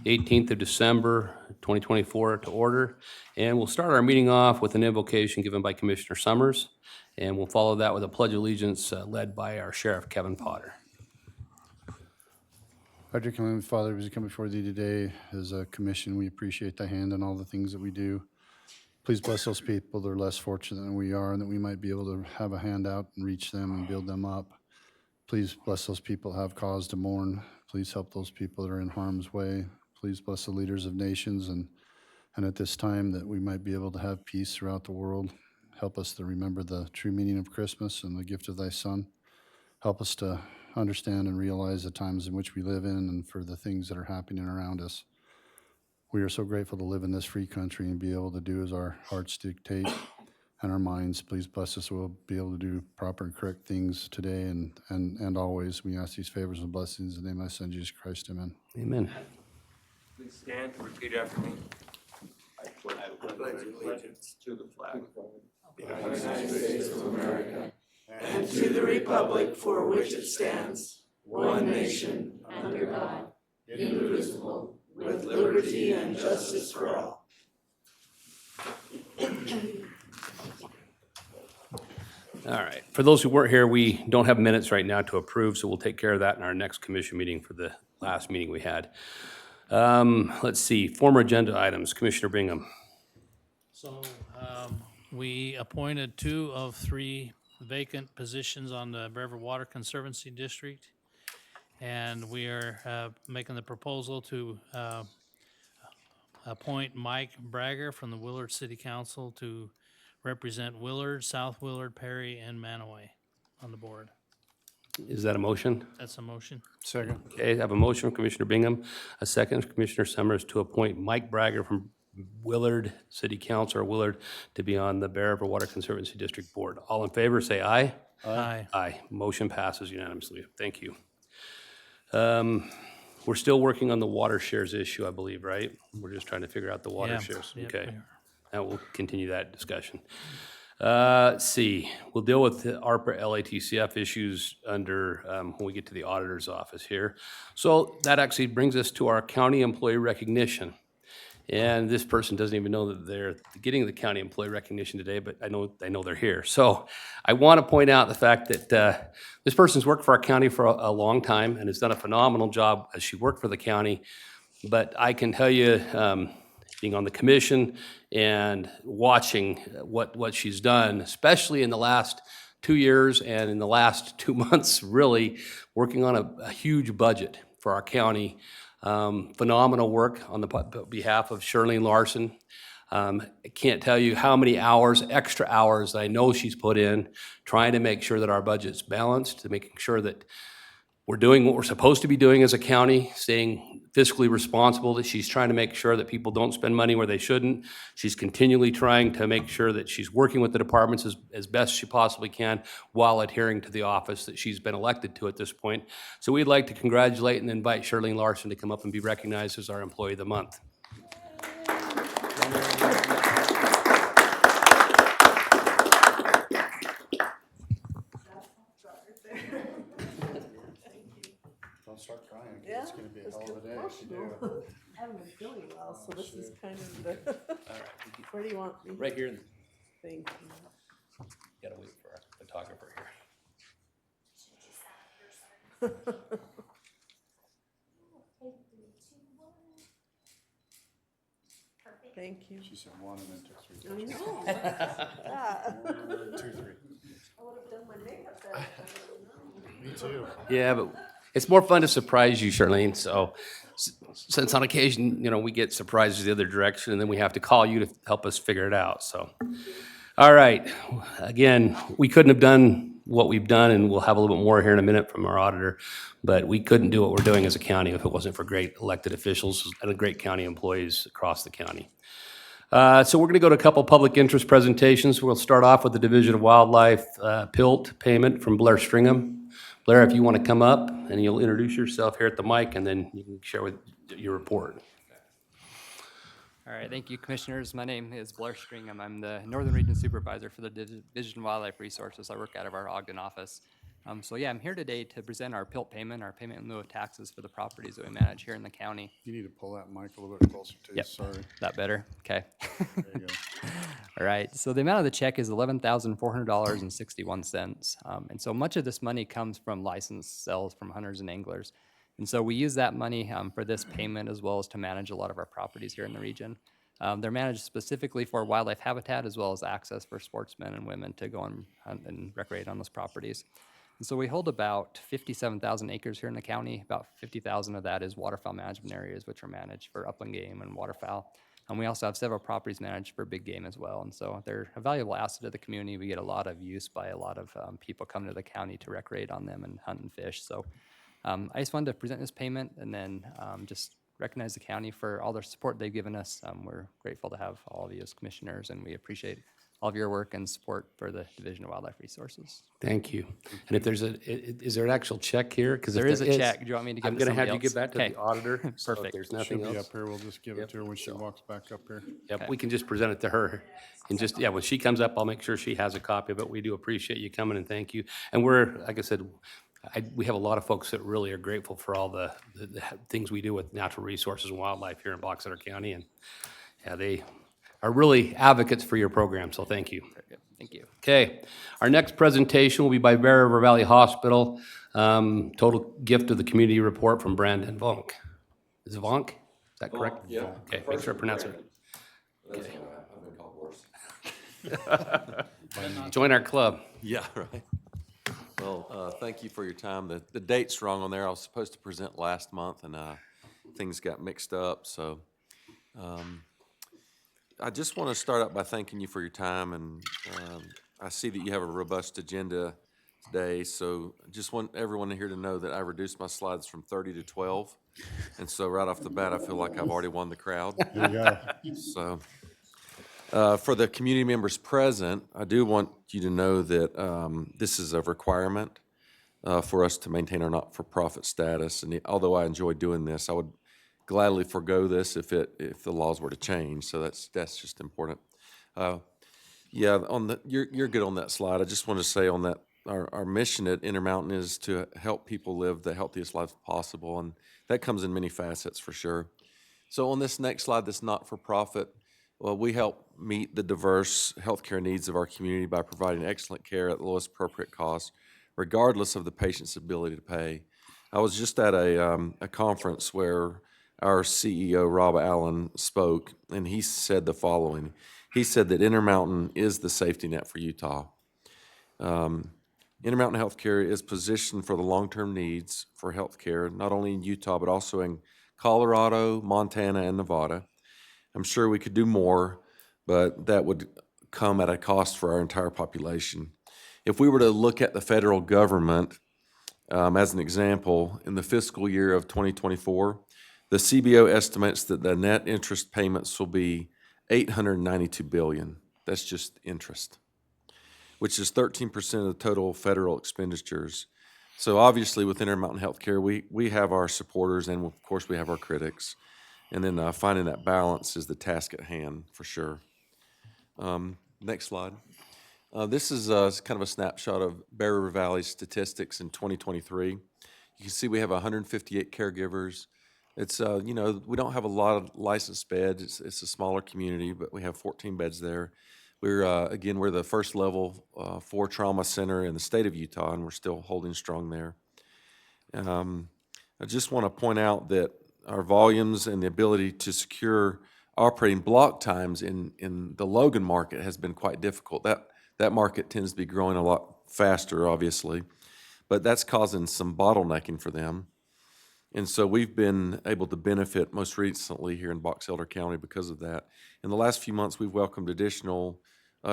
18th of December, 2024 to order. And we'll start our meeting off with an invocation given by Commissioner Summers, and we'll follow that with a pledge of allegiance led by our Sheriff, Kevin Potter. Our dear Heavenly Father, as we come before Thee today as a commission, we appreciate Thy hand in all the things that we do. Please bless those people that are less fortunate than we are, and that we might be able to have a hand out and reach them and build them up. Please bless those people who have cause to mourn. Please help those people that are in harm's way. Please bless the leaders of nations, and at this time that we might be able to have peace throughout the world. Help us to remember the true meaning of Christmas and the gift of Thy Son. Help us to understand and realize the times in which we live in and for the things that are happening around us. We are so grateful to live in this free country and be able to do as our hearts dictate and our minds. Please bless us. We'll be able to do proper and correct things today and always. We ask these favors and blessings in the name of Thy Son, Jesus Christ. Amen. Amen. Please stand and repeat after me. I pledge allegiance to the flag of the United States of America and to the republic for which it stands, one nation, under God, indivisible, with liberty and justice for all. All right. For those who weren't here, we don't have minutes right now to approve, so we'll take care of that in our next commission meeting for the last meeting we had. Let's see, former agenda items. Commissioner Bingham. So we appointed 2 of 3 vacant positions on the Bear River Water Conservancy District. And we are making the proposal to appoint Mike Bragger from the Willard City Council to represent Willard, South Willard, Perry, and Manaway on the board. Is that a motion? That's a motion. Second. Okay, I have a motion from Commissioner Bingham, a second from Commissioner Summers to appoint Mike Bragger from Willard City Council, or Willard, to be on the Bear River Water Conservancy District Board. All in favor, say aye. Aye. Aye. Motion passes unanimously. Thank you. We're still working on the water shares issue, I believe, right? We're just trying to figure out the water Yeah, shares. yep, Okay. we are. And we'll continue that discussion. Let's see, we'll deal with the ARPA LATCF issues under, when we get to the auditor's office here. So that actually brings us to our county employee recognition. And this person doesn't even know that they're getting the county employee recognition today, but I know they're here. So I want to point out the fact that this person's worked for our county for a long time and has done a phenomenal job as she worked for the county. But I can tell you, being on the commission and watching what she's done, especially in the last 2 years and in the last 2 months, really working on a huge budget for our county. Phenomenal work on the behalf of Shirley Larson. I can't tell you how many hours, extra hours I know she's put in trying to make sure that our budget's balanced, to making sure that we're doing what we're supposed to be doing as a county, staying fiscally responsible, that she's trying to make sure that people don't spend money where they shouldn't. She's continually trying to make sure that she's working with the departments as best she possibly can while adhering to the office that she's been elected to at this point. So we'd like to congratulate and invite Shirley Larson to come up and be recognized as our Employee of the Month. Don't start crying. Yeah, It's going to be a it's hell of a day. emotional. if you do. I haven't been feeling well, so this is kind of the, All right, where do you want me? right here. Thank you. Gotta wait for our photographer here. Thank you. She said 1 and then took 3. I know. Yeah. 1, 2, 3. I would have done my makeup that. Me too. Yeah, but it's more fun to surprise you, Charlene. So since on occasion, we get surprises the other direction, and then we have to call you to help us figure it out. So, all right. Again, we couldn't have done what we've done, and we'll have a little bit more here in a minute from our auditor, but we couldn't do what we're doing as a county if it wasn't for great elected officials and great county employees across the county. So we're going to go to a couple public interest presentations. We'll start off with the Division of Wildlife PILT payment from Blair Stringham. Blair, if you want to come up and you'll introduce yourself here at the mic, and then you can share with your report. All right, thank you, Commissioners. My name is Blair Stringham. I'm the Northern Region Supervisor for the Division of Wildlife Resources. I work out of our Ogden office. So yeah, I'm here today to present our PILT payment, our payment in lieu of taxes for the properties that we manage here in the county. You need to pull that mic a little bit closer to you, Yep. sorry. That better? Okay. There you go. All right, so the amount of the check is $11,400.61. And so much of this money comes from licensed sales from hunters and anglers. And so we use that money for this payment as well as to manage a lot of our properties here in the region. They're managed specifically for wildlife habitat as well as access for sportsmen and women to go and hunt and recreate on those properties. And so we hold about 57,000 acres here in the county. About 50,000 of that is waterfowl management areas, which are managed for upland game and waterfowl. And we also have several properties managed for big game as well. And so they're a valuable asset to the community. We get a lot of use by a lot of people coming to the county to recreate on them and hunt and fish. So I just wanted to present this payment and then just recognize the county for all their support they've given us. We're grateful to have all of you as commissioners, and we appreciate all of your work and support for the Division of Wildlife Resources. Thank you. And if there's is there an actual check here? 'Cause if There is a check. Do you want me to give I'm it to going to have somebody you give else? that to Okay. the auditor. So if Perfect. there's She'll nothing be else. up here, we'll just give it to her when she walks back up here. Yep, we can just present it to her. And just, yeah, when she comes up, I'll make sure she has a copy of it. We do appreciate you coming and thank you. And we're, like I said, we have a lot of folks that really are grateful for all the things we do with natural resources and wildlife here in Box Elder County. And yeah, they are really advocates for your program, so thank you. Very good. Thank you. Okay, our next presentation will be by Bear River Valley Hospital. Total gift of the community report from Brandon Vonk. Is it Vonk? Is that correct? Yeah. Okay, make sure I pronounce it. That's all right. I've been called worse. Join our club. Yeah, right. Well, thank you for your time. The date's wrong on there. I was supposed to present last month, and things got mixed up, so I just want to start out by thanking you for your time, and I see that you have a robust agenda today, so I just want everyone here to know that I reduced my slides from 30 to 12, and so right off the bat, I feel like I've already won the crowd. There you go. So, for the community members present, I do want you to know that this is a requirement for us to maintain our not-for-profit status. And although I enjoy doing this, I would gladly forego this if the laws were to change. So that's just important. Yeah, you're good on that slide. I just want to say on that, our mission at Intermountain is to help people live the healthiest life possible, and that comes in many facets for sure. So on this next slide, this not-for-profit, well, we help meet the diverse healthcare needs of our community by providing excellent care at the lowest appropriate cost, regardless of the patient's ability to pay. I was just at a conference where our CEO, Rob Allen, spoke, and he said the following. He said that Intermountain is the safety net for Utah. Intermountain Healthcare is positioned for the long-term needs for healthcare, not only in Utah, but also in Colorado, Montana, and Nevada. I'm sure we could do more, but that would come at a cost for our entire population. If we were to look at the federal government as an example, in the fiscal year of 2024, the CBO estimates that the net interest payments will be $892 billion. That's just interest, which is 13% of the total federal expenditures. So obviously with Intermountain Healthcare, we have our supporters and of course we have our critics. And then finding that balance is the task at hand for sure. Next slide. This is kind of a snapshot of Bear River Valley statistics in 2023. You can see we have 158 caregivers. It's, we don't have a lot of licensed beds. It's a smaller community, but we have 14 beds there. We're the first level 4 trauma center in the state of Utah, and we're still holding strong there. I just want to point out that our volumes and the ability to secure operating block times in the Logan market has been quite difficult. That market tends to be growing a lot faster, obviously, but that's causing some bottlenecking for them. And so we've been able to benefit most recently here in Box Elder County because of that. In the last few months, we've welcomed additional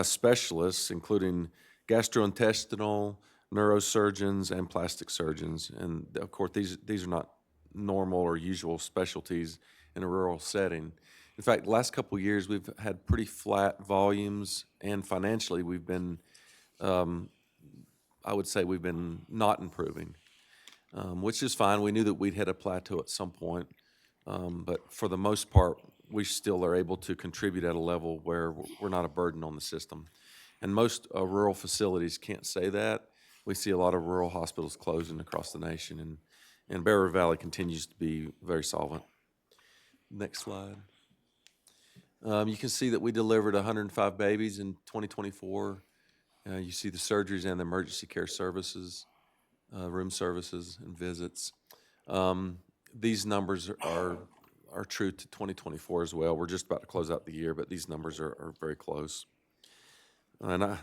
specialists, including gastrointestinal, neurosurgeons, and plastic surgeons. And of course, these are not normal or usual specialties in a rural setting. In fact, the last couple of years, we've had pretty flat volumes, and financially, we've been, I would say we've been not improving, which is fine. We knew that we'd hit a plateau at some point, but for the most part, we still are able to contribute at a level where we're not a burden on the system. And most rural facilities can't say that. we see a lot of rural hospitals closing across the nation, and Bear River Valley continues to be very solvent. Next slide. You can see that we delivered 105 babies in 2024. You see the surgeries and the emergency care services, room services and visits. These numbers are true to 2024 as well. We're just about to close out the year, but these numbers are very close. And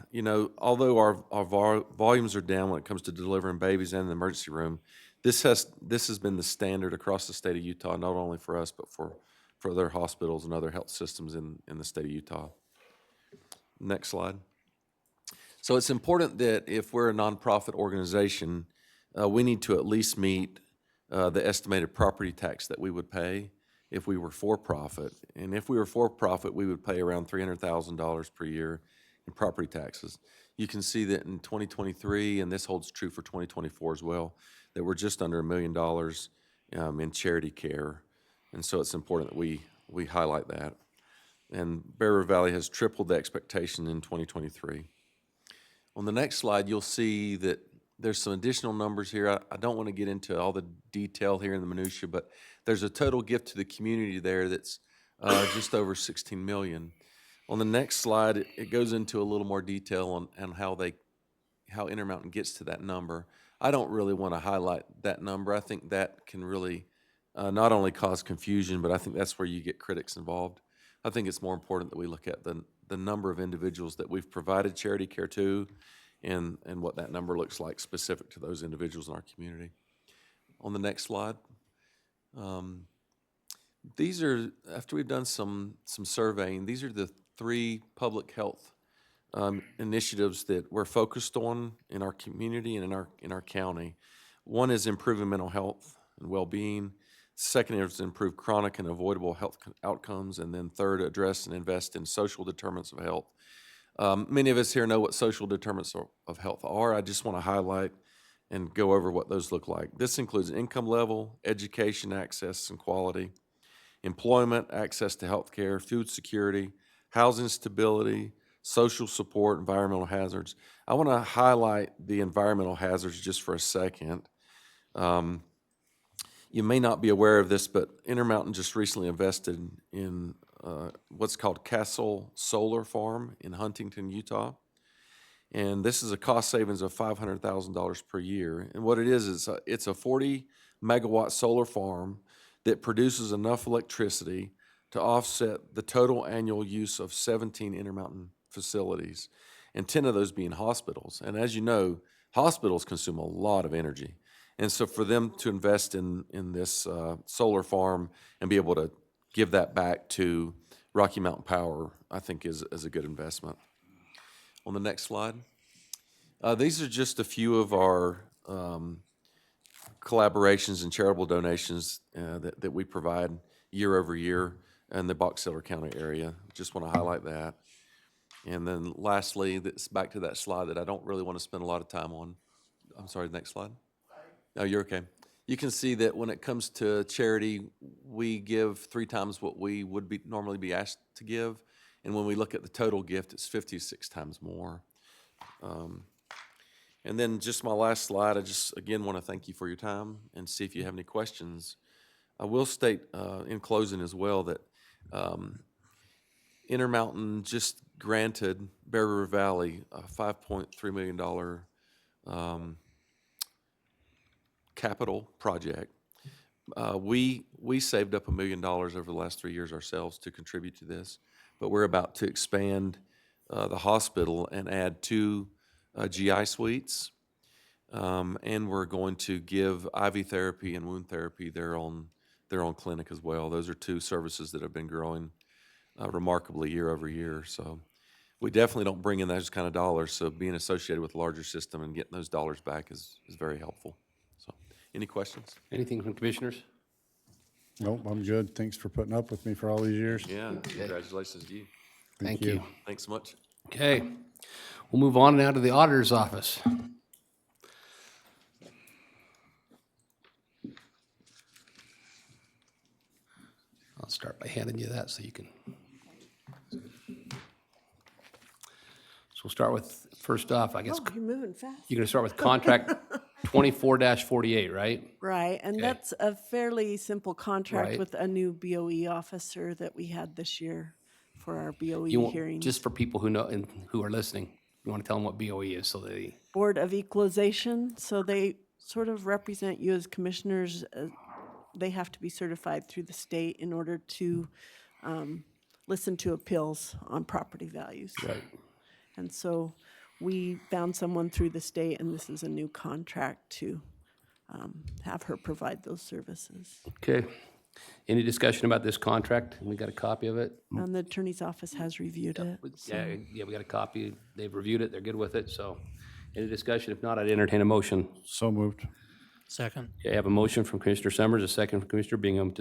although our volumes are down when it comes to delivering babies and the emergency room, this has been the standard across the state of Utah, not only for us, but for other hospitals and other health systems in the state of Utah. Next slide. So it's important that if we're a nonprofit organization, we need to at least meet the estimated property tax that we would pay if we were for-profit. And if we were for-profit, we would pay around $300,000 per year in property taxes. You can see that in 2023, and this holds true for 2024 as well, that we're just under $1 million in charity care. And so it's important that we highlight that. And Bear River Valley has tripled the expectation in 2023. On the next slide, you'll see that there's some additional numbers here. I don't want to get into all the detail here in the minutia, but there's a total gift to the community there that's just over $16 million. On the next slide, it goes into a little more detail on how Intermountain gets to that number. I don't really want to highlight that number. I think that can really not only cause confusion, but I think that's where you get critics involved. I think it's more important that we look at the number of individuals that we've provided charity care to and what that number looks like specific to those individuals in our community. On the next slide. These are, after we've done some surveying, these are the 3 public health initiatives that we're focused on in our community and in our county. One is improving mental health and well-being. Second is to improve chronic and avoidable health outcomes. And then third, address and invest in social determinants of health. Many of us here know what social determinants of health are. I just want to highlight and go over what those look like. This includes income level, education access and quality, employment, access to health care, food security, housing stability, social support, environmental hazards. I want to highlight the environmental hazards just for a second. You may not be aware of this, but Intermountain just recently invested in what's called Castle Solar Farm in Huntington, Utah. And this is a cost savings of $500,000 per year. And what it is it's a 40 megawatt solar farm that produces enough electricity to offset the total annual use of 17 Intermountain facilities, and 10 of those being hospitals. And as you know, hospitals consume a lot of energy. And so for them to invest in this solar farm and be able to give that back to Rocky Mountain Power, I think is a good investment. On the next slide. These are just a few of our collaborations and charitable donations that we provide year over year in the Box Elder County area. Just want to highlight that. And then lastly, that's back to that slide that I don't really want to spend a lot of time on. I'm sorry, next slide. No, you're okay. You can see that when it comes to charity, we give 3 times what we would normally be asked to give. And when we look at the total gift, it's 56 times more. And then just my last slide, I just, again, want to thank you for your time and see if you have any questions. I will state in closing as well that Intermountain just granted Bear River Valley a $5.3 million capital project. We saved up $1 million over the last 3 years ourselves to contribute to this, but we're about to expand the hospital and add 2 GI suites, and we're going to give IV therapy and wound therapy their own clinic as well. Those are 2 services that have been growing remarkably year over year. So we definitely don't bring in those kind of dollars. So being associated with a larger system and getting those dollars back is very helpful. So any questions? Anything from commissioners? Nope, I'm good. Thanks for putting up with me for all these years. Yeah, congratulations to you. Thank you. Thanks so much. Okay, we'll move on now to the auditor's office. I'll start by handing you that so you can. So we'll start with, first off, I guess, Oh, you're moving fast. you're gonna start with contract 24-48, right? Right, and that's a fairly simple contract Right. with a new BOE officer that we had this year for our BOE You want, hearings. just for people who know and who are listening, you want to tell them what BOE is so they, Board of Equalization, so they sort of represent you as commissioners. They have to be certified through the state in order to listen to appeals on property values. right? And so we found someone through the state, and this is a new contract to have her provide those services. Okay. Any discussion about this contract? We got a copy of it? And the attorney's office has reviewed it. Yeah, yeah, we got a copy. They've reviewed it. They're good with it, so any discussion? If not, I'd entertain a motion. So moved. Second. Okay, I have a motion from Commissioner Summers, a second from Commissioner Bingham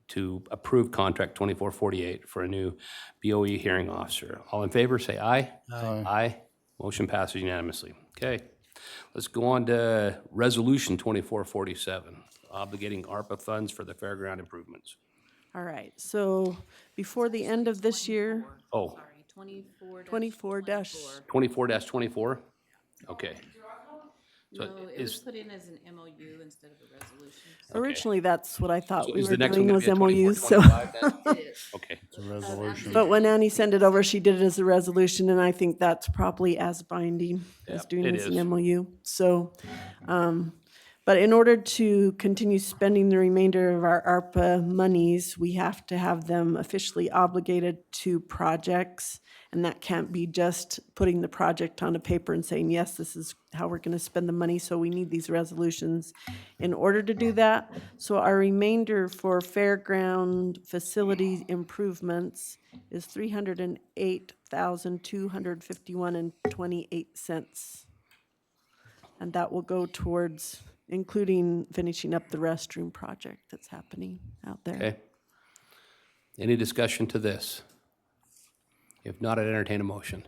to approve contract 2448 for a new BOE hearing officer. All in favor, say aye. Aye. Aye. Motion passes unanimously. Okay. Let's go on to Resolution 2447, obligating ARPA funds for the fairground improvements. All right, so before the end of this year, Oh, Sorry, 24. 24 dash, 24-24? Okay. So No, it was is, put in as an MOU instead of a resolution. originally, that's what I thought so we is were the next one doing gonna was be a MOUs, so. 24-25 then? It is. Okay. It's a resolution. But when Annie sent it over, she did it as a resolution, and I think that's probably as binding as Yeah, doing it it as is. an MOU. So, but in order to continue spending the remainder of our ARPA monies, we have to have them officially obligated to projects. And that can't be just putting the project on a paper and saying, yes, this is how we're gonna spend the money, so we need these resolutions in order to do that. So our remainder for fairground facility improvements is $308,251.28. And that will go towards including finishing up the restroom project that's happening out there. Okay. Any discussion to this? If not, I'd entertain a motion.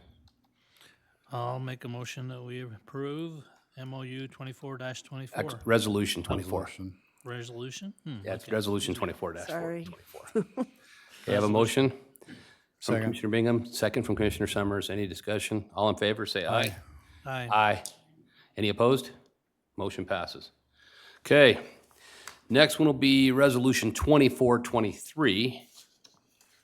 I'll make a motion that we approve MOU 24-24. Resolution 24. Resolution. Resolution? Yeah, it's Resolution 24-24. Sorry. Okay, I have a motion from Second. Commissioner Bingham, second from Commissioner Summers. Any discussion? All in favor, say aye. Aye. Aye. Any opposed? Motion passes. Okay. Next one will be Resolution 2423.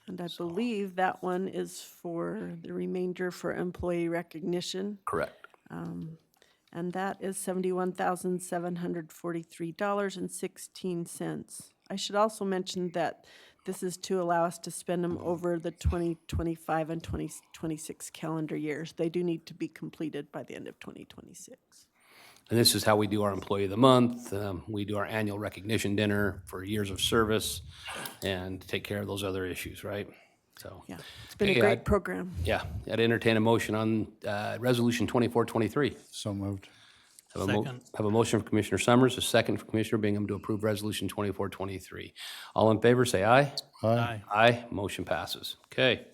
And I believe that one is for the remainder for employee recognition. Correct. And that is $71,743.16. I should also mention that this is to allow us to spend them over the 2025 and 2026 calendar years. They do need to be completed by the end of 2026. And this is how we do our Employee of the Month. We do our annual recognition dinner for years of service and take care of those other issues, right? So, Yeah, it's been a Okay, great I- program. yeah, I'd entertain a motion on Resolution 2423. So moved. Second. Have a motion from Commissioner Summers, a second from Commissioner Bingham to approve Resolution 2423. All in favor, say aye. Aye. Aye, motion passes. Okay,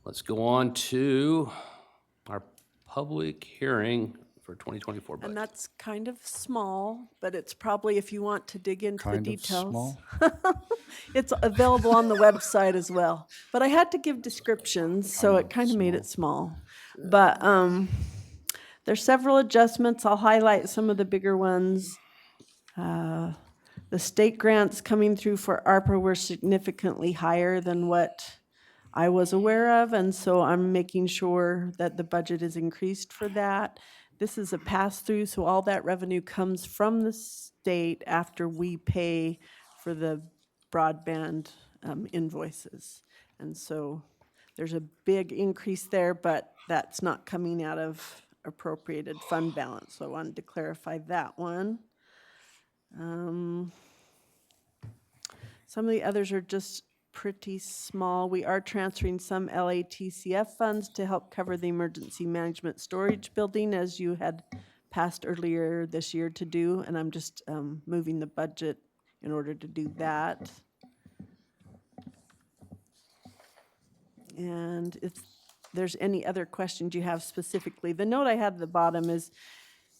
let's go on to our public hearing for 2024 And budget. that's kind of small, but it's probably, if you want to dig into the Kind of details. small. It's available on the website as well. But I had to give descriptions, so it kind of made it small. But there's several adjustments. I'll highlight some of the bigger ones. The state grants coming through for ARPA were significantly higher than what I was aware of, and so I'm making sure that the budget is increased for that. This is a pass-through, so all that revenue comes from the state after we pay for the broadband invoices. And so there's a big increase there, but that's not coming out of appropriated fund balance, so I wanted to clarify that one. Some of the others are just pretty small. We are transferring some LATCF funds to help cover the emergency management storage building, as you had passed earlier this year to do, and I'm just moving the budget in order to do that. And if there's any other questions you have specifically, the note I had at the bottom is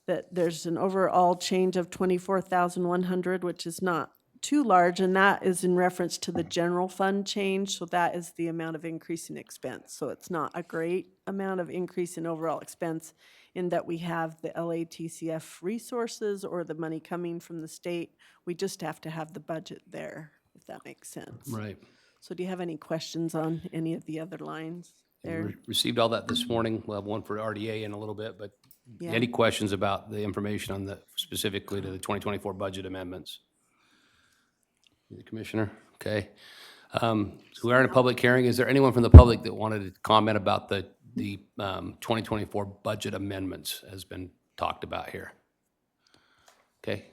that there's an overall change of 24,100, which is not too large, and that is in reference to the general fund change, so that is the amount of increase in expense. So it's not a great amount of increase in overall expense in that we have the LATCF resources or the money coming from the state. We just have to have the budget there, if that makes sense. Right. So do you have any questions on any of the other lines there? Received all that this morning. We'll have one for RDA in a little bit, but Yeah. any questions about the information on the, specifically to the 2024 budget amendments? The Commissioner, okay. So we are in a public hearing. Is there anyone from the public that wanted to comment about the 2024 budget amendments as been talked about here? Okay.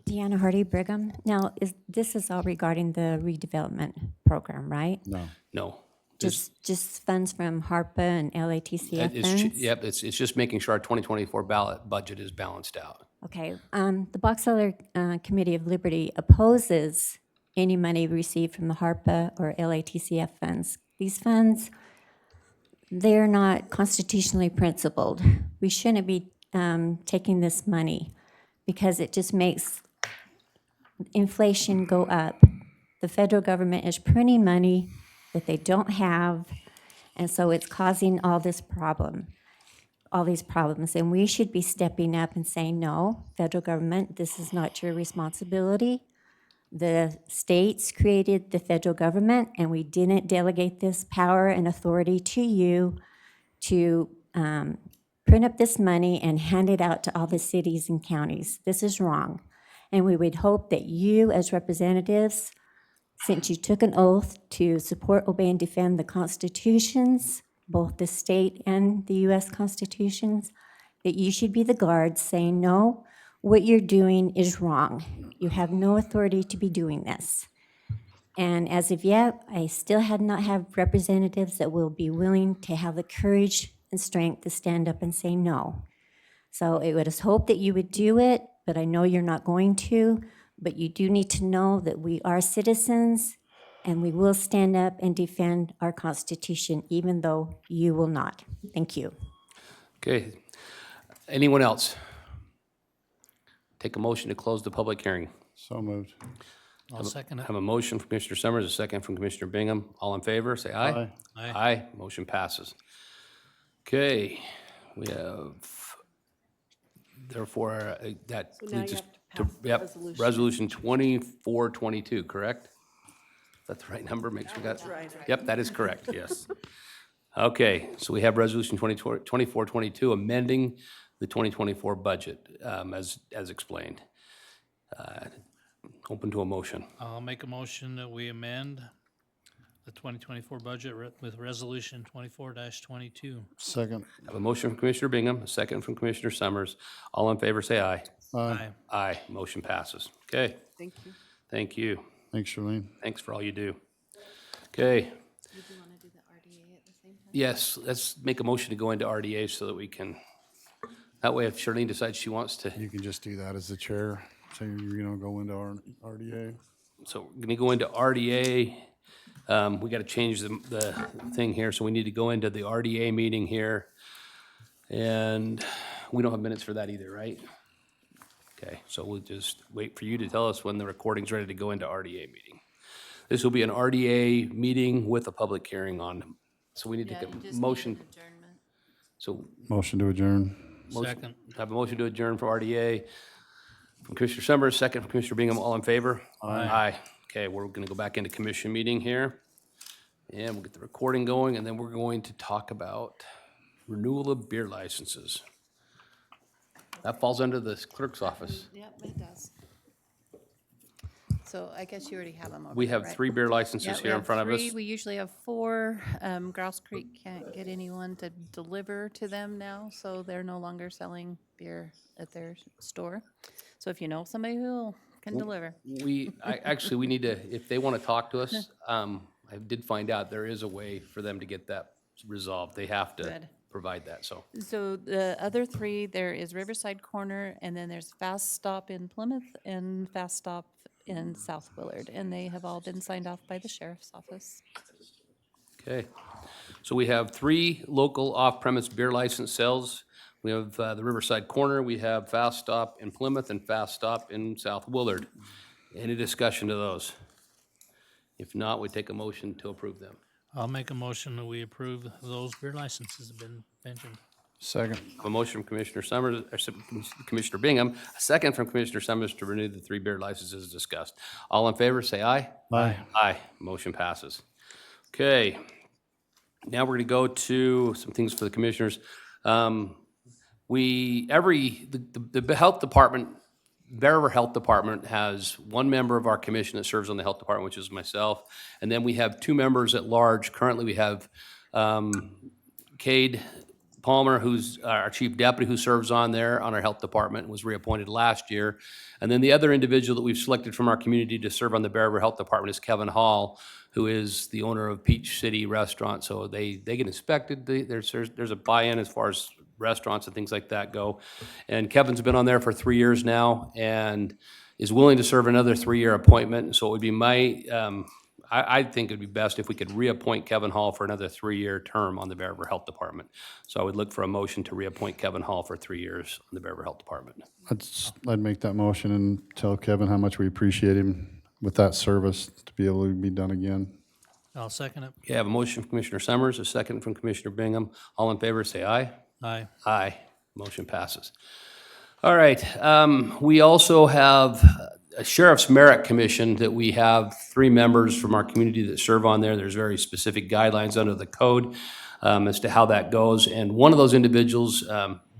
Deanna Hardy Brigham. Now, this is all regarding the redevelopment program, right? No. No. Just funds from HARPA and LATCF funds? Yep, it's just making sure our 2024 ballot budget is balanced out. Okay, the Box Elder Committee of Liberty opposes any money received from the HARPA or LATCF funds. These funds, they're not constitutionally principled. We shouldn't be taking this money because it just makes inflation go up. The federal government is printing money that they don't have, and so it's causing all these problems. And we should be stepping up and saying, no, federal government, this is not your responsibility. The states created the federal government, and we didn't delegate this power and authority to you to print up this money and hand it out to all the cities and counties. This is wrong. And we would hope that you, as representatives, since you took an oath to support, obey, and defend the constitutions, both the state and the U.S. constitutions, that you should be the guards saying, no, what you're doing is wrong. You have no authority to be doing this. And as of yet, I still have not have representatives that will be willing to have the courage and strength to stand up and say no. So it was hoped that you would do it, but I know you're not going to. But you do need to know that we are citizens and we will stand up and defend our Constitution, even though you will not. Thank you. Okay. Anyone else? Take a motion to close the public hearing. So moved. I'll second it. Have a motion from Commissioner Summers, a second from Commissioner Bingham. All in favor, say aye. Aye. Aye. Aye, motion passes. Okay, we have, therefore, that So now leads you us have to pass the yep, resolution. Resolution 2422, correct? Is that the right number? Make sure we got. That's right. Yep, that is correct, yes. Okay, so we have Resolution 2422, amending the 2024 budget, as explained. Open to a motion. I'll make a motion that we amend the 2024 budget with Resolution 24-22. Second. I have a motion from Commissioner Bingham, a second from Commissioner Summers. All in favor, say aye. Aye. Aye, motion passes. Okay, Thank you. thank you. Thanks, Charlene. Thanks for all you do. Okay, Did you want to do the RDA at the same time? yes, let's make a motion to go into RDA so that we can, that way if Charlene decides she wants to, You can just do that as the chair. Say you're gonna go into our RDA. so we're gonna go into RDA. We gotta change the thing here, so we need to go into the RDA meeting here. And we don't have minutes for that either, right? Okay, so we'll just wait for you to tell us when the recording's ready to go into RDA meeting. This will be an RDA meeting with a public hearing on, so we need to Yeah, get you a just need motion. an adjournment. So Motion to adjourn. Second. have a motion to adjourn for RDA from Commissioner Summers, second from Commissioner Bingham. All in favor? Aye. Okay, we're gonna go back into commission meeting here. And we'll get the recording going, and then we're going to talk about renewal of beer licenses. That falls under the clerk's office. Yep, it does. So I guess you already have them over We there, have right? 3 beer Yeah, licenses we here in have front of us. 3. We usually have 4. Grouse Creek can't get anyone to deliver to them now, so they're no longer selling beer at their store. So if you know somebody who can deliver. Actually, we need to, if they want to talk to us, I did find out there is a way for them to get that resolved. They have to Good. provide that, so. So the other 3, there is Riverside Corner, and then there's Fast Stop in Plymouth and Fast Stop in South Willard, and they have all been signed off by the sheriff's office. Okay. So we have 3 local off-premise beer license sales. We have the Riverside Corner, we have Fast Stop in Plymouth, and Fast Stop in South Willard. Any discussion to those? If not, we take a motion to approve them. I'll make a motion that we approve those beer licenses have been mentioned. Second. A motion from Commissioner Summers, Commissioner Bingham, a second from Commissioner Summers to renew the 3 beer licenses as discussed. All in favor, say aye. Aye. Aye, motion passes. Okay, now we're gonna go to some things for the commissioners. The health department, Bear River Health Department has 1 member of our commission that serves on the health department, which is myself. And then we have 2 members at large. Currently, we have Cade Palmer, who's our chief deputy, who serves on there on our health department, was reappointed last year. And then the other individual that we've selected from our community to serve on the Bear River Health Department is Kevin Hall, who is the owner of Peach City Restaurant. So they get inspected. There's a buy-in as far as restaurants and things like that go. And Kevin's been on there for 3 years now and is willing to serve another 3-year appointment. So it would be I think it'd be best if we could reappoint Kevin Hall for another 3-year term on the Bear River Health Department. So I would look for a motion to reappoint Kevin Hall for 3 years on the Bear River Health Department. I'd make that motion and tell Kevin how much we appreciate him with that service to be able to be done again. I'll second it. Okay, I have a motion from Commissioner Summers, a second from Commissioner Bingham. All in favor, say aye. Aye. Aye. Motion passes. All right, we also have a Sheriff's Merit Commission that we have 3 members from our community that serve on there. There's very specific guidelines under the code as to how that goes. And one of those individuals,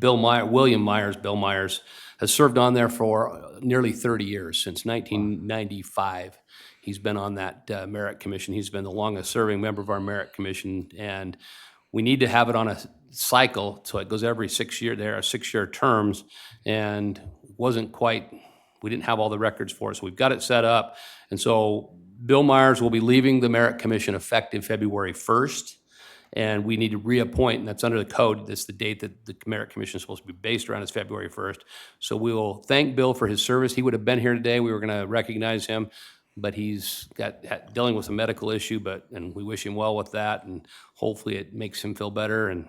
William Myers, has served on there for nearly 30 years, since 1995. He's been on that Merit Commission. He's been the longest-serving member of our Merit Commission, and we need to have it on a cycle, so it goes every 6 year. There are 6-year terms, and we didn't have all the records for it, so we've got it set up. And so Bill Myers will be leaving the Merit Commission effective February 1st, and we need to reappoint, and that's under the code. That's the date that the Merit Commission is supposed to be based around, is February 1st. So we will thank Bill for his service. He would have been here today. We were going to recognize him, but he's dealing with a medical issue, and we wish him well with that, and hopefully it makes him feel better, and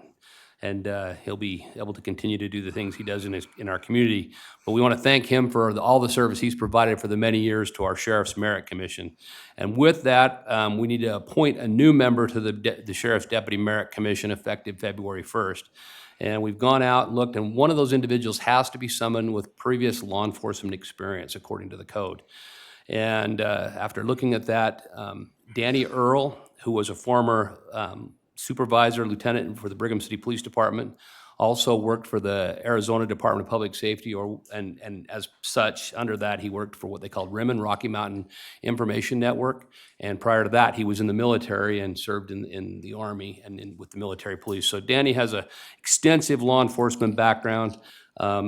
he'll be able to continue to do the things he does in our community. But we want to thank him for all the service he's provided for the many years to our Sheriff's Merit Commission. And with that, we need to appoint a new member to the Sheriff's Deputy Merit Commission effective February 1st. And we've gone out and looked, and one of those individuals has to be someone with previous law enforcement experience, according to the code. And after looking at that, Danny Earl, who was a former supervisor, lieutenant for the Brigham City Police Department, also worked for the Arizona Department of Public Safety, and as such, under that, he worked for what they called RIMN, Rocky Mountain Information Network. And prior to that, he was in the military and served in the Army and with the military police. So Danny has an extensive law enforcement background.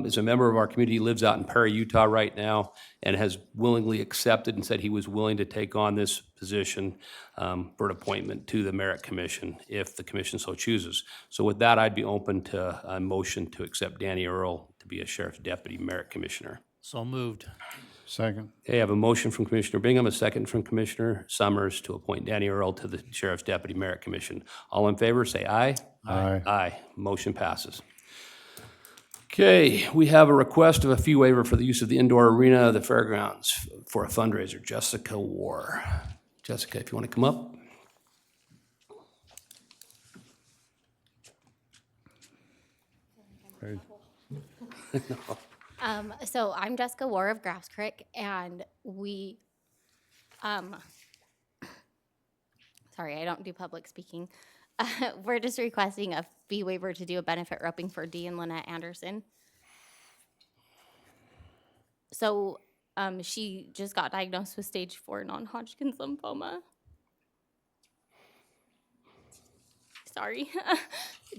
Is a member of our community, lives out in Perry, Utah right now, and has willingly accepted and said he was willing to take on this position for an appointment to the Merit Commission if the commission so chooses. So with that, I'd be open to a motion to accept Danny Earl to be a Sheriff's Deputy Merit Commissioner. So moved. Second. Okay, I have a motion from Commissioner Bingham, a second from Commissioner Summers to appoint Danny Earl to the Sheriff's Deputy Merit Commission. All in favor, say aye. Aye. Aye. Motion passes. Okay, we have a request of a fee waiver for the use of the indoor arena of the fairgrounds for a fundraiser. Jessica War. Jessica, if you want to come up. So I'm Jessica War of Grouse Creek, and we, sorry, I don't do public speaking. We're just requesting a fee waiver to do a benefit roping for Dee and Lynette Anderson. So she just got diagnosed with stage 4 non-Hodgkin's lymphoma. Sorry.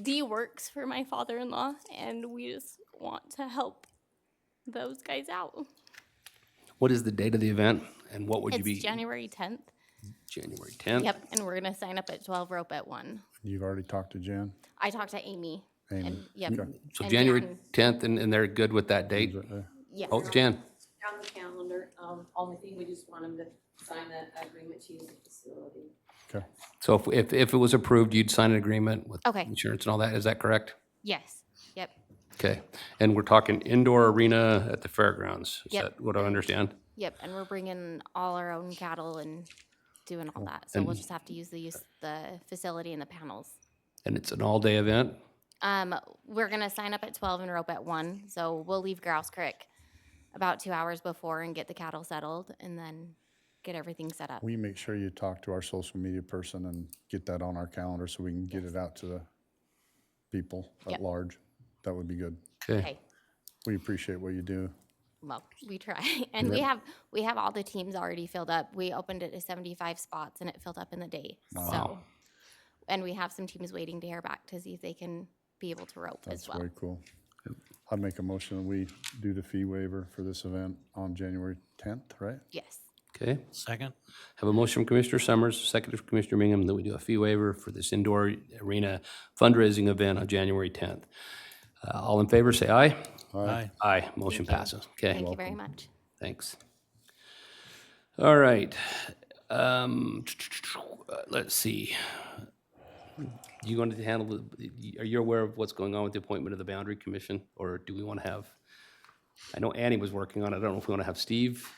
Dee works for my father-in-law, and we just want to help those guys out. What is the date of the event, and what would you be? It's January 10th. January 10th? Yep, and we're gonna sign up at 12, rope at 1. You've already talked to Jen? I talked to Amy. Amy. And, yep. Okay. So and January Dan. 10th, and they're good with that date? Is that there? Yes. Oh, Jan? On the calendar, only thing, we just want them to sign that agreement to use the facility. Okay. So if it was approved, you'd sign an agreement with Okay. insurance and all that, is that correct? Yes. Yep. Okay, and we're talking indoor arena at the fairgrounds, is Yep. that what I understand? Yep. And we're bringing all our own cattle and doing all that. So we'll just have to use the facility and the panels. And it's an all-day event? We're gonna sign up at 12 and rope at 1. So we'll leave Grouse Creek about 2 hours before and get the cattle settled and then get everything set up. Will you make sure you talk to our social media person and get that on our calendar so we can get it out to the people Yep. at large? That would be good. Okay, Okay. We appreciate what you do. Well, we try. And we have all the teams already filled up. We opened it to 75 spots and it filled up in the day. So, and we have some teams waiting to hear back to see if they can be able to rope as That's well. very cool. I'd make a motion that we do the fee waiver for this event on January 10th, right? Yes. okay. Second? Have a motion from Commissioner Summers, second from Commissioner Bingham, that we do a fee waiver for this indoor arena fundraising event on January 10th. All in favor, say aye. Aye. Aye, motion passes. Okay, Thank you very much. thanks. All right. Let's see. You going to handle, are you aware of what's going on with the appointment of the Boundary Commission? Or do we want to have, I know Annie was working on it. I don't know if we want to have Steve.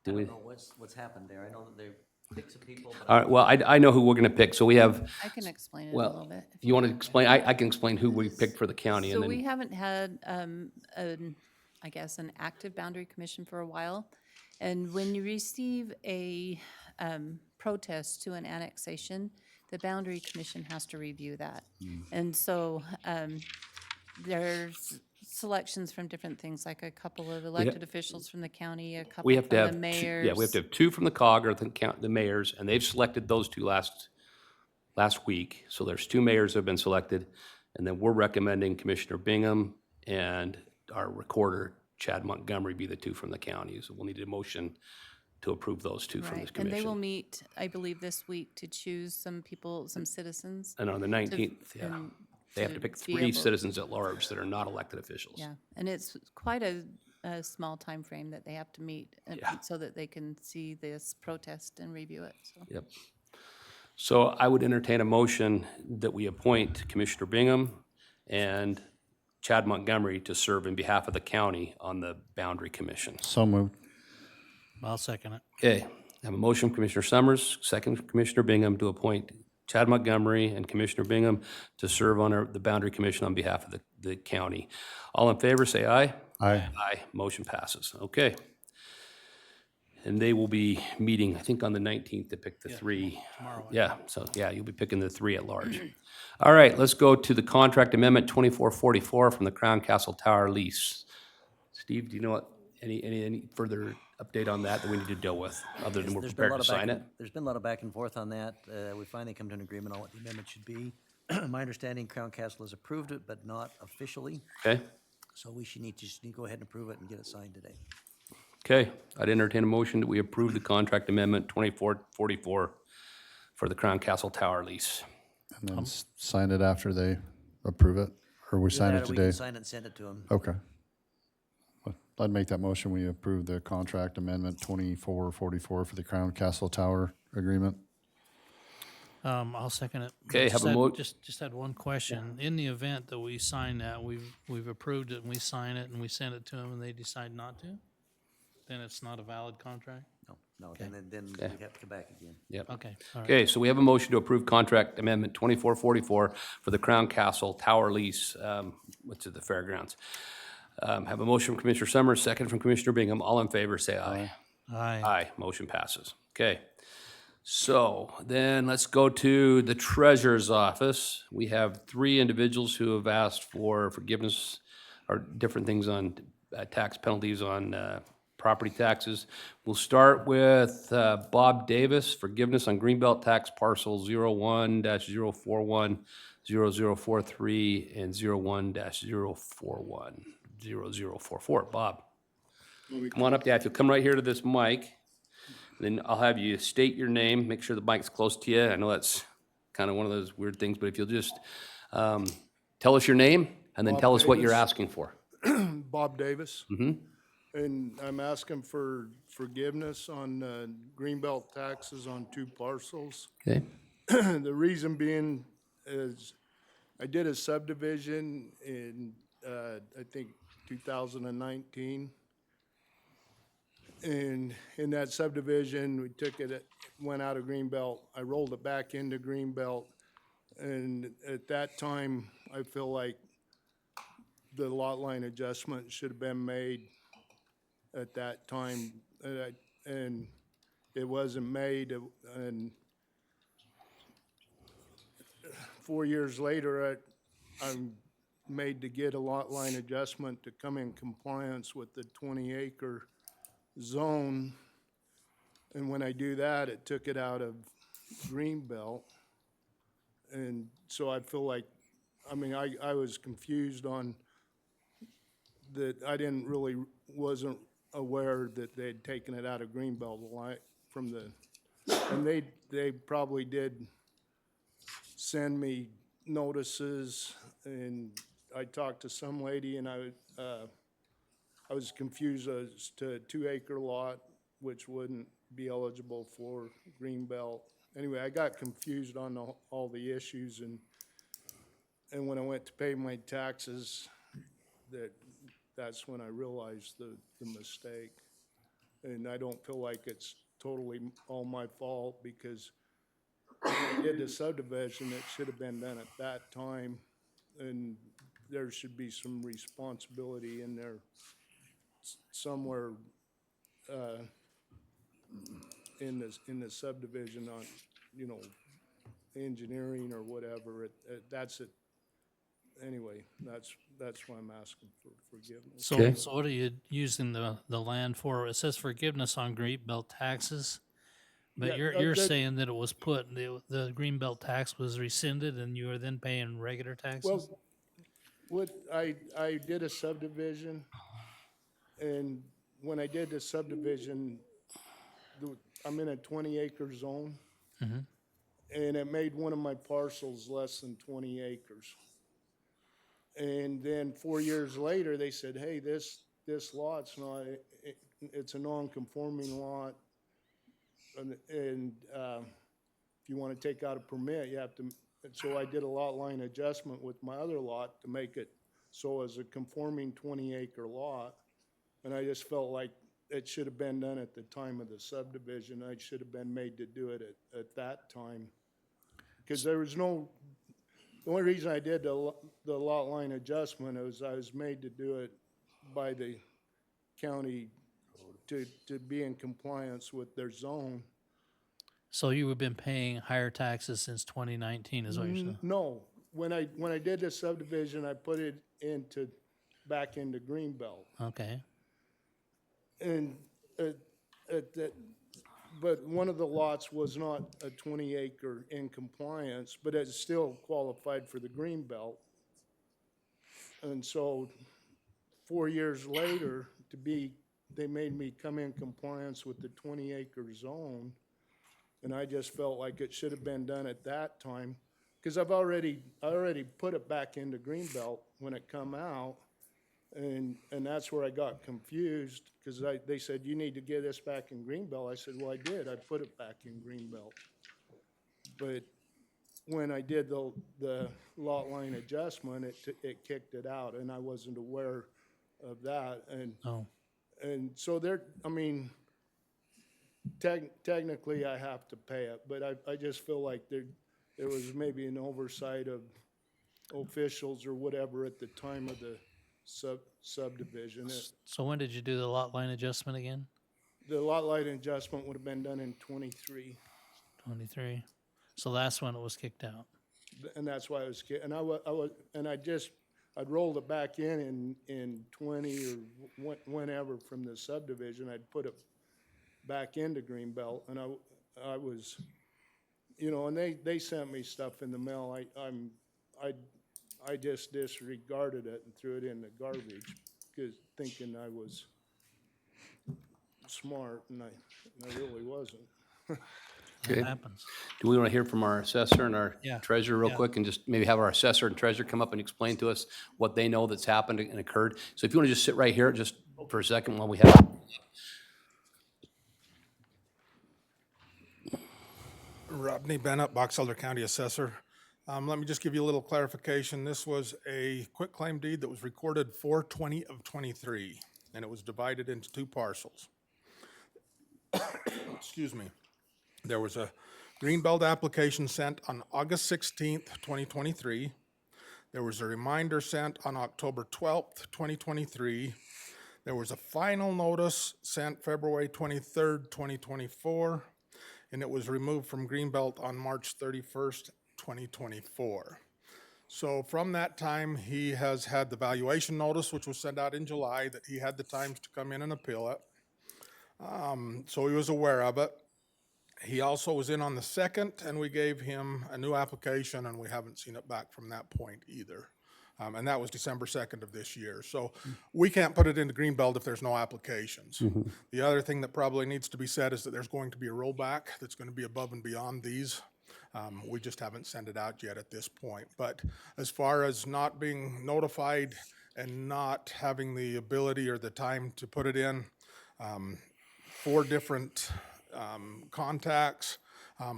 Do we? I don't know what's happened there. I know that they've picked some people, but All right, well, I know who we're going to pick. So we have, I can explain it a little well, bit. if you want to explain? I can explain who we picked for the county and So we then, haven't had, I guess, an active boundary commission for a while. And when you receive a protest to an annexation, the boundary commission has to review that. And so there's selections from different things, like a couple of elected officials from the county, a couple we have to from have, the two- mayors. yeah, we have to have two from the COG or the mayors, and they've selected those two last week. So there's two mayors that have been selected, and then we're recommending Commissioner Bingham and our recorder, Chad Montgomery, be the two from the county. So we'll need a motion to approve those two from this Right, and they will commission. meet, I believe, this week to choose some people, some citizens. And on the 19th, yeah, and they have to to pick be 3 able- citizens at large that are not elected officials. Yeah, and it's quite a small time frame that they have to meet Yeah. so that they can see this protest and review it, so. Yep. So I would entertain a motion that we appoint Commissioner Bingham and Chad Montgomery to serve in behalf of the county on the Boundary Commission. So moved. I'll second it. Okay, I have a motion from Commissioner Summers, second from Commissioner Bingham to appoint Chad Montgomery and Commissioner Bingham to serve on the Boundary Commission on behalf of the county. All in favor, say aye. Aye. Aye, motion passes. Okay. And they will be meeting, I think, on the 19th to pick the 3. tomorrow, I Yeah, so, yeah, you'll be picking the 3 at large. All right, let's go to the contract amendment 2444 from the Crown Castle Tower lease. Steve, do you know what, any further update on that we need to deal with, other than we're there's been a prepared lot to of back sign and- it? There's been a lot of back and forth on that. We finally come to an agreement on what the amendment should be. My understanding, Crown Castle has approved it, but not officially. Okay, So we should just need to go ahead and approve it and get it signed today. okay, I'd entertain a motion that we approve the contract amendment 2444 for the Crown Castle Tower lease. And then sign it after they approve it, or we sign Either it that or we today? can sign it and send it to them. Okay. I'd make that motion. We approve the contract amendment 2444 for the Crown Castle Tower agreement. I'll second it. Okay, Just have a had- mo- Just had one question. In the event that we sign that, we've approved it and we sign it and we send it to them and they decide not to, then it's not a valid contract? No, then we'd have to come back again. Yep. Okay, all right. Okay, so we have a motion to approve contract amendment 2444 for the Crown Castle Tower lease, which is the fairgrounds. Have a motion from Commissioner Summers, second from Commissioner Bingham. All in favor, say aye. Aye. Aye, motion passes. Okay. So then let's go to the treasurer's office. We have 3 individuals who have asked for forgiveness or different things on tax penalties on property taxes. We'll start with Bob Davis, forgiveness on Greenbelt tax parcel 01-041-0043 and 01-041-0044. Bob, come on up, Dad. If you'll come right here to this mic, then I'll have you state your name, make sure the mic's close to you. I know that's kind of one of those weird things, but if you'll just tell us your name and then Bob tell us what you're Davis. asking for. Bob Davis. And I'm asking for forgiveness on Greenbelt taxes on 2 parcels. Okay. The reason being is I did a subdivision in, I think, 2019. And in that subdivision, we took it, went out of Greenbelt. I rolled it back into Greenbelt. And at that time, I feel like the lot line adjustment should have been made at that time. And it wasn't made. And 4 years later, I'm made to get a lot line adjustment to come in compliance with the 20-acre zone. And when I do that, it took it out of Greenbelt. And so I feel like, I mean, I was confused on that. I wasn't aware that they'd taken it out of Greenbelt from the, and they probably did send me notices, and I talked to some lady, and I was confused as to a 2-acre lot, which wouldn't be eligible for Greenbelt. Anyway, I got confused on all the issues, and when I went to pay my taxes, that's when I realized the mistake. And I don't feel like it's totally all my fault, because when I did the subdivision, it should have been done at that time, and there should be some responsibility in there somewhere in the subdivision on, engineering or whatever. That's it. Anyway, that's why I'm asking for forgiveness. Okay. So what are you using the land for? It says forgiveness on Greenbelt taxes, but Yeah, you're that- saying that it was put, the Greenbelt tax was rescinded and you were then paying regular taxes? Well, I did a subdivision, and when I did the subdivision, I'm in a 20-acre zone, and it made one of my parcels less than 20 acres. And then 4 years later, they said, hey, this lot's not, it's a non-conforming lot, and if you want to take out a permit, you have to. So I did a lot line adjustment with my other lot to make it so as a conforming 20-acre lot. And I just felt like it should have been done at the time of the subdivision. I should have been made to do it at that time. Because there was no, the only reason I did the lot line adjustment was I was made to do it by the county to be in compliance with their zone. So you have been paying higher taxes since 2019 is what you're saying? No, when I did the subdivision, I put it back into Greenbelt. Okay. And but one of the lots was not a 20-acre in compliance, but it still qualified for the Greenbelt. And so 4 years later, they made me come in compliance with the 20-acre zone. And I just felt like it should have been done at that time, because I already put it back into Greenbelt when it come out. And that's where I got confused, because they said, you need to get this back in Greenbelt. I said, well, I did. I put it back in Greenbelt. But when I did the lot line adjustment, it kicked it out, and I wasn't aware of that. And so technically I have to pay it, but I just feel like there was maybe an oversight of officials or whatever at the time of the subdivision. So when did you do the lot line adjustment again? The lot line adjustment would have been done in 23, 23. So that's when it was kicked out. and that's why I was, I'd rolled it back in 20 or whenever from the subdivision. I'd put it back into Greenbelt, and I was, and they sent me stuff in the mail. I just disregarded it and threw it in the garbage, because thinking I was smart, and I really wasn't. Okay. That happens. Do we want to hear from our assessor and our Yeah, treasurer real yeah. quick and just maybe have our assessor and treasurer come up and explain to us what they know that's happened and occurred? So if you want to just sit right here just for a second while we have. Rodney Bennett, Box Elder County Assessor. Let me just give you a little clarification. This was a quitclaim deed that was recorded 4/20 of 23, and it was divided into 2 parcels. Excuse me. There was a Greenbelt application sent on August 16th, 2023. There was a reminder sent on October 12th, 2023. There was a final notice sent February 23rd, 2024. And it was removed from Greenbelt on March 31st, 2024. So from that time, he has had the valuation notice, which was sent out in July, that he had the time to come in and appeal it. So he was aware of it. He also was in on the 2nd, and we gave him a new application, and we haven't seen it back from that point either. And that was December 2nd of this year. So we can't put it into Greenbelt if there's no applications. The other thing that probably needs to be said is that there's going to be a rollback that's going to be above and beyond these. We just haven't sent it out yet at this point. But as far as not being notified and not having the ability or the time to put it in, 4 different contacts,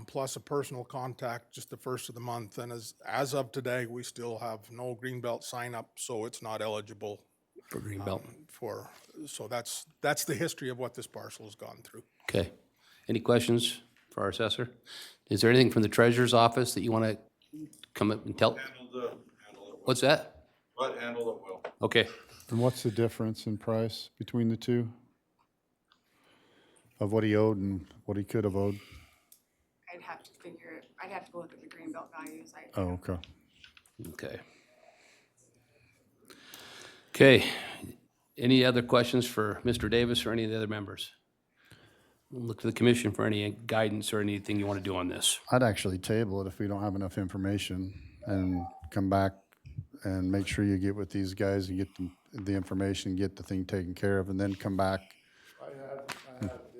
plus a personal contact just the first of the month. And as of today, we still have no Greenbelt sign up, so it's not eligible For Greenbelt. so that's the history of what this parcel has gone through. Okay. Any questions for our assessor? Is there anything from the treasurer's office that you want to come up and tell? What's that? But handle it well. Okay. And what's the difference in price between the two? Of what he owed and what he could have owed? I'd have to figure it, I'd have to look at the Greenbelt values. Oh, okay. Okay. Okay. Any other questions for Mr. Davis or any of the other members? We'll look to the commission for any guidance or anything you want to do on this. I'd actually table it if we don't have enough information and come back and make sure you get with these guys and get the information, get the thing taken care of, and then come back.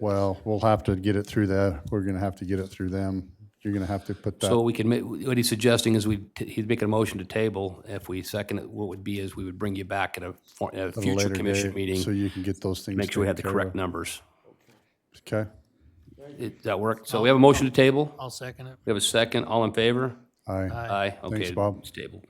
Well, we'll have to get it through we're gonna have to get it through them. You're gonna have to put that. So we can, what he's suggesting is he's making a motion to table. If we second it, what would be is we would bring you back at a at a future later commission date, meeting. So you can get those things. Make sure we have the taken care correct of. numbers. Okay, Does that work? So we have a motion to table. I'll second it. We have a second. All in favor? aye. Aye. Okay. Thanks, Bob. It's tabled.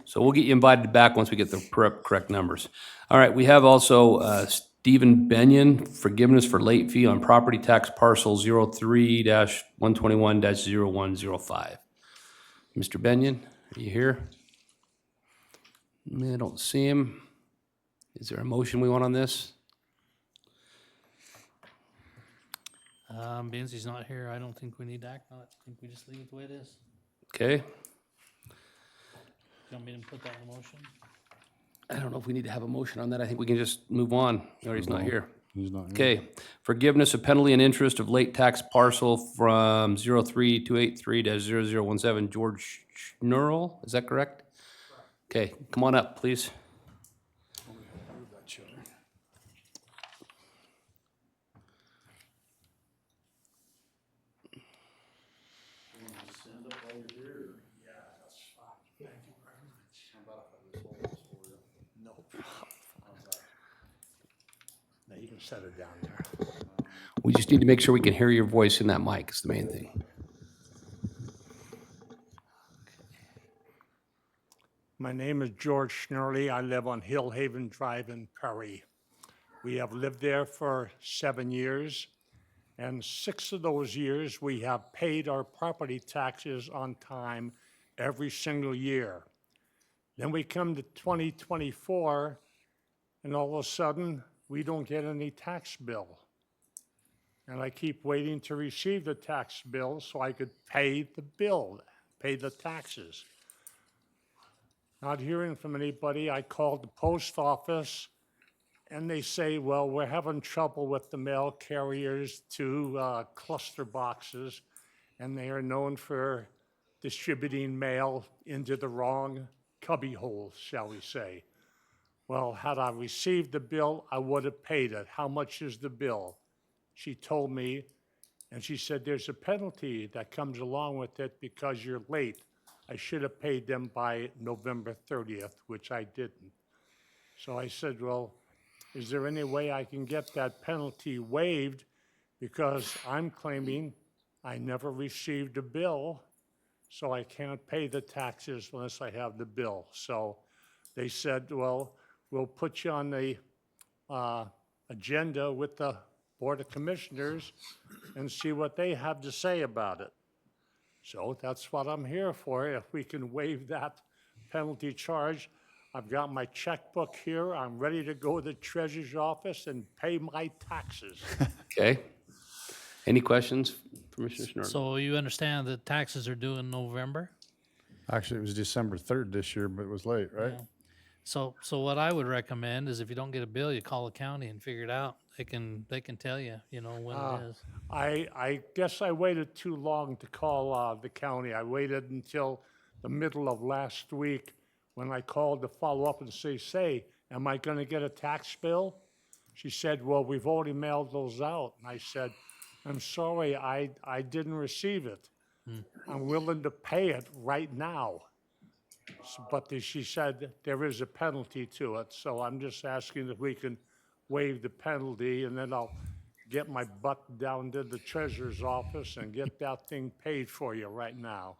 So we'll get you invited back once we get the correct numbers. All right, we have also Stephen Benyon, forgiveness for late fee on property tax parcel 03-121-0105. Mr. Benyon, are you here? I don't see him. Is there a motion we want on this? Being he's not here, I don't think we need to act on it. I think we just leave it the way it is. Okay. Do you want me to put that in motion? I don't know if we need to have a motion on that. I think we can just move on. He's not here. He's not here. Okay, forgiveness of penalty and interest of late tax parcel from 03283-0017, George Schnurl, is that correct? Okay, come on up, please. Now you can set it down there. We just need to make sure we can hear your voice in that mic, is the main thing. My name is George Schnurley. I live on Hill Haven Drive in Perry. We have lived there for 7 years, and 6 of those years we have paid our property taxes on time every single year. Then we come to 2024, and all of a sudden, we don't get any tax bill. And I keep waiting to receive the tax bill so I could pay the bill, pay the taxes. Not hearing from anybody, I called the post office, and they say, well, we're having trouble with the mail carriers to cluster boxes, and they are known for distributing mail into the wrong cubby holes, shall we say. Well, had I received the bill, I would have paid it. How much is the bill? She told me, And she said, there's a penalty that comes along with it because you're late. I should have paid them by November 30th, which I didn't. So I said, well, is there any way I can get that penalty waived? Because I'm claiming I never received a bill, so I can't pay the taxes unless I have the bill. So they said, well, we'll put you on the agenda with the Board of Commissioners and see what they have to say about it. So that's what I'm here for, if we can waive that penalty charge. I've got my checkbook here, I'm ready to go to the treasurer's office and pay my taxes. Okay. Any questions, Commissioner Schnurr? So you understand that taxes are due in November? Actually, it was December 3rd this year, but it was late, right? So what I would recommend is if you don't get a bill, you call the county and figure it out. They can tell you, when it is. I guess I waited too long to call the county. I waited until the middle of last week when I called to follow up and say, am I gonna get a tax bill? She said, well, we've already mailed those out. And I said, I'm sorry, I didn't receive it. I'm willing to pay it right now. But she said there is a penalty to it, so I'm just asking if we can waive the penalty, and then I'll get my butt down to the treasurer's office and get that thing paid for you right now.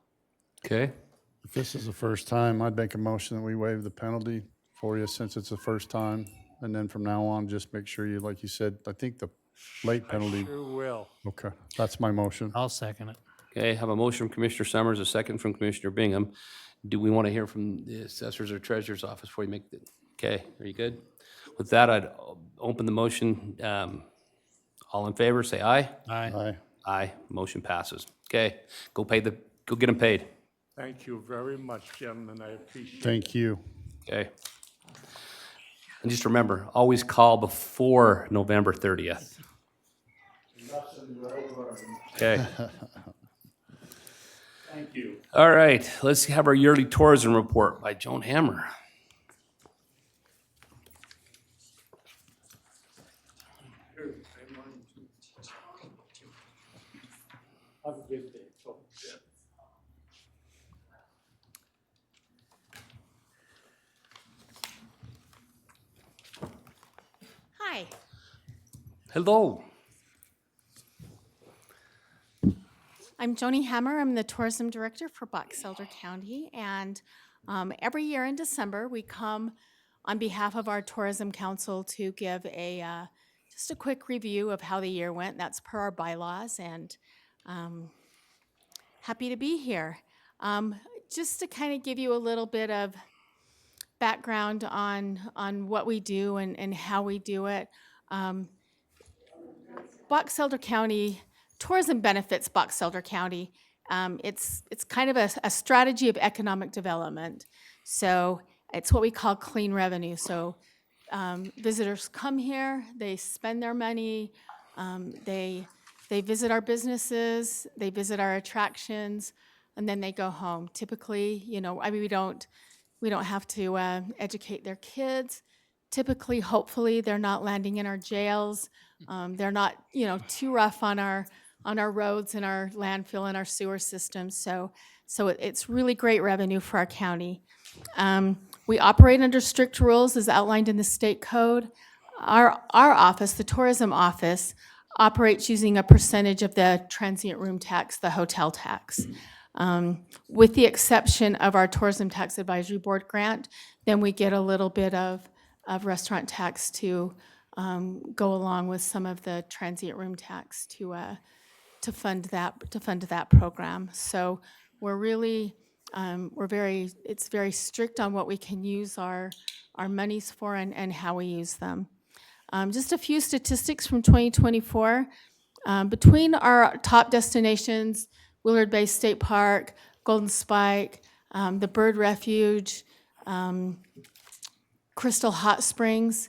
Okay. If this is the first time, I'd make a motion that we waive the penalty for you since it's the first time. And then from now on, just make sure you, like you said, I think the late penalty. Sure will. Okay, that's my motion. I'll second it. Okay, have a motion from Commissioner Summers, a second from Commissioner Bingham. Do we want to hear from the assessors or treasurer's office before you make the, okay, are you good? With that, I'd open the motion. All in favor, say aye. Aye. Aye. Aye, motion passes. Okay, go get them paid. Thank you very much, gentlemen, I appreciate it. Thank you. Okay. And just remember, always call before November 30th. Okay. Thank you. All right, let's have our yearly tourism report by Joan Hammer. Have a good day. Hi. Hello. I'm Joni Hammer. I'm the tourism director for Box Elder County. And every year in December, we come on behalf of our tourism council to give just a quick review of how the year went. That's per our bylaws, and happy to be here. Just to kind of give you a little bit of background on what we do and how we do it. Box Elder County tourism benefits Box Elder County. It's kind of a strategy of economic development. So it's what we call clean revenue. So visitors come here, they spend their money, they visit our businesses, they visit our attractions, and then they go home. Typically, we don't have to educate their kids. Typically, hopefully, they're not landing in our jails. They're not, too rough on our roads and our landfill and our sewer systems. So it's really great revenue for our county. We operate under strict rules as outlined in the state code. Our office, the tourism office, operates using a percentage of the transient room tax, the hotel tax. With the exception of our Tourism Tax Advisory Board grant, then we get a little bit of restaurant tax to go along with some of the transient room tax to fund that program. So we're really it's very strict on what we can use our monies for and how we use them. Just a few statistics from 2024. Between our top destinations, Willard Bay State Park, Golden Spike, the Bird Refuge, Crystal Hot Springs,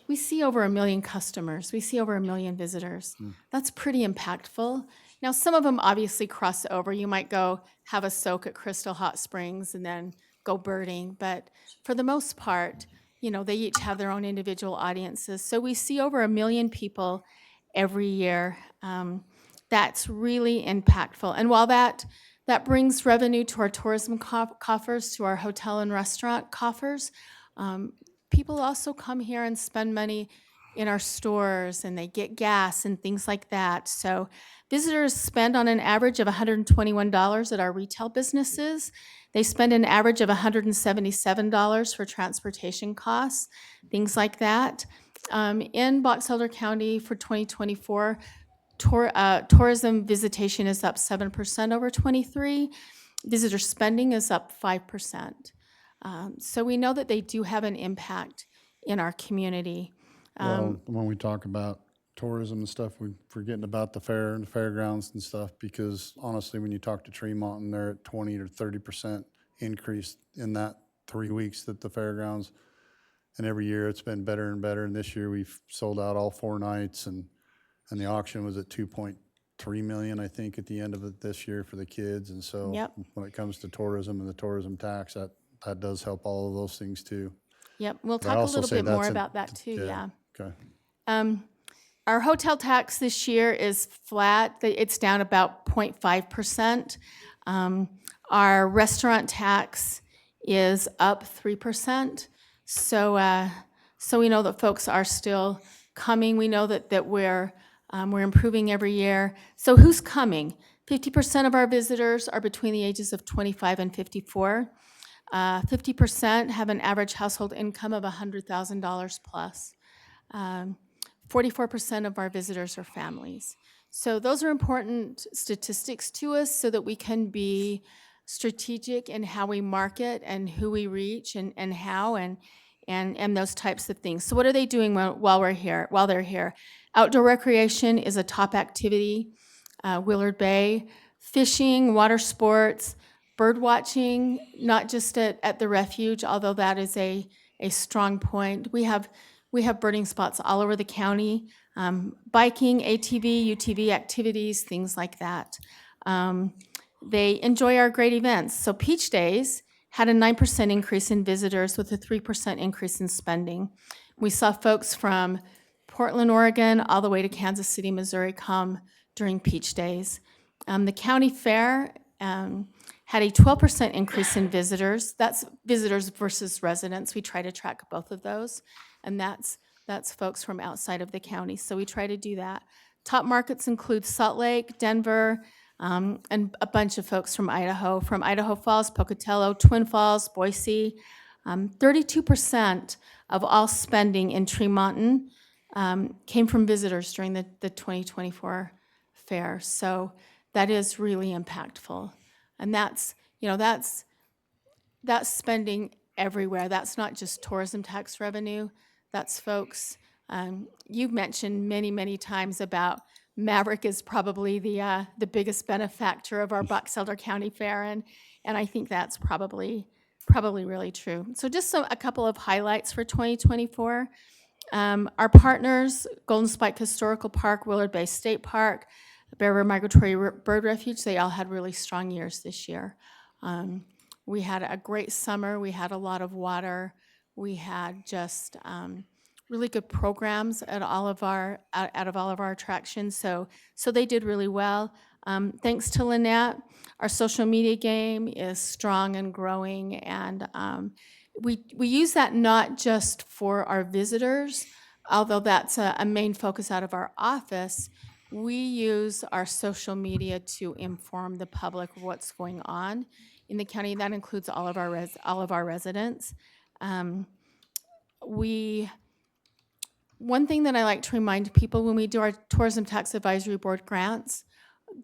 we see over 1 million customers. We see over 1 million visitors. That's pretty impactful. Now, some of them obviously cross over. You might go have a soak at Crystal Hot Springs and then go birding. But for the most part, they each have their own individual audiences. So we see over 1 million people every year. that's really impactful. And while that brings revenue to our tourism coffers, to our hotel and restaurant coffers, people also come here and spend money in our stores, and they get gas and things like that. So visitors spend on an average of $121 at our retail businesses. They spend an average of $177 for transportation costs, things like that. In Box Elder County for 2024, tourism visitation is up 7% over 23. Visitor spending is up 5%. So we know that they do have an impact in our community. Well, when we talk about tourism and stuff, we're forgetting about the fair and the fairgrounds and stuff, because honestly, when you talk to Tremont, and they're at 20 or 30% increase in that 3 weeks that the fairgrounds, and every year it's been better and better, and this year we've sold out all 4 nights, and the auction was at 2.3 million, I think, at the end of it this year for the kids. And so Yep. when it comes to tourism and the tourism tax, that does help all of those things too. Yep, we'll But I talk a also little say bit more that's about that too, yeah. Okay. Our hotel tax this year is flat. It's down about 0.5%. Our restaurant tax is up 3%. So we know that folks are still coming. We know that we're improving every year. So who's coming? 50% of our visitors are between the ages of 25 and 54. 50% have an average household income of $100,000 plus. 44% of our visitors are families. So those are important statistics to us so that we can be strategic in how we market and who we reach and how and those types of things. So what are they doing while they're here? Outdoor recreation is a top activity. Willard Bay, fishing, water sports, bird watching, not just at the refuge, although that is a strong point. We have birding spots all over the county, biking, ATV, UTV activities, things like that. They enjoy our great events. So Peach Days had a 9% increase in visitors with a 3% increase in spending. We saw folks from Portland, Oregon, all the way to Kansas City, Missouri come during Peach Days. The county fair had a 12% increase in visitors. That's visitors versus residents. We try to track both of those, and that's folks from outside of the county, so we try to do that. Top markets include Salt Lake, Denver, and a bunch of folks from Idaho Falls, Pocatello, Twin Falls, Boise. 32% of all spending in Tremonton came from visitors during the 2024 fair, so that is really impactful. And that's spending everywhere. That's not just tourism tax revenue. That's folks, you've mentioned many, many times about Maverick is probably the biggest benefactor of our Box Elder County Fair, and I think that's probably really true. So just a couple of highlights for 2024. Our partners, Golden Spike Historical Park, Willard Bay State Park, Bear River Migratory Bird Refuge, they all had really strong years this year. We had a great summer. We had a lot of water. We had just really good programs at all of our out of all of our attractions. So they did really well. Thanks to Lynette, our social media game is strong and growing, and we use that not just for our visitors, although that's a main focus out of our office. We use our social media to inform the public of what's going on in the county. That includes all of our residents. One thing that I like to remind people when we do our Tourism Tax Advisory Board grants,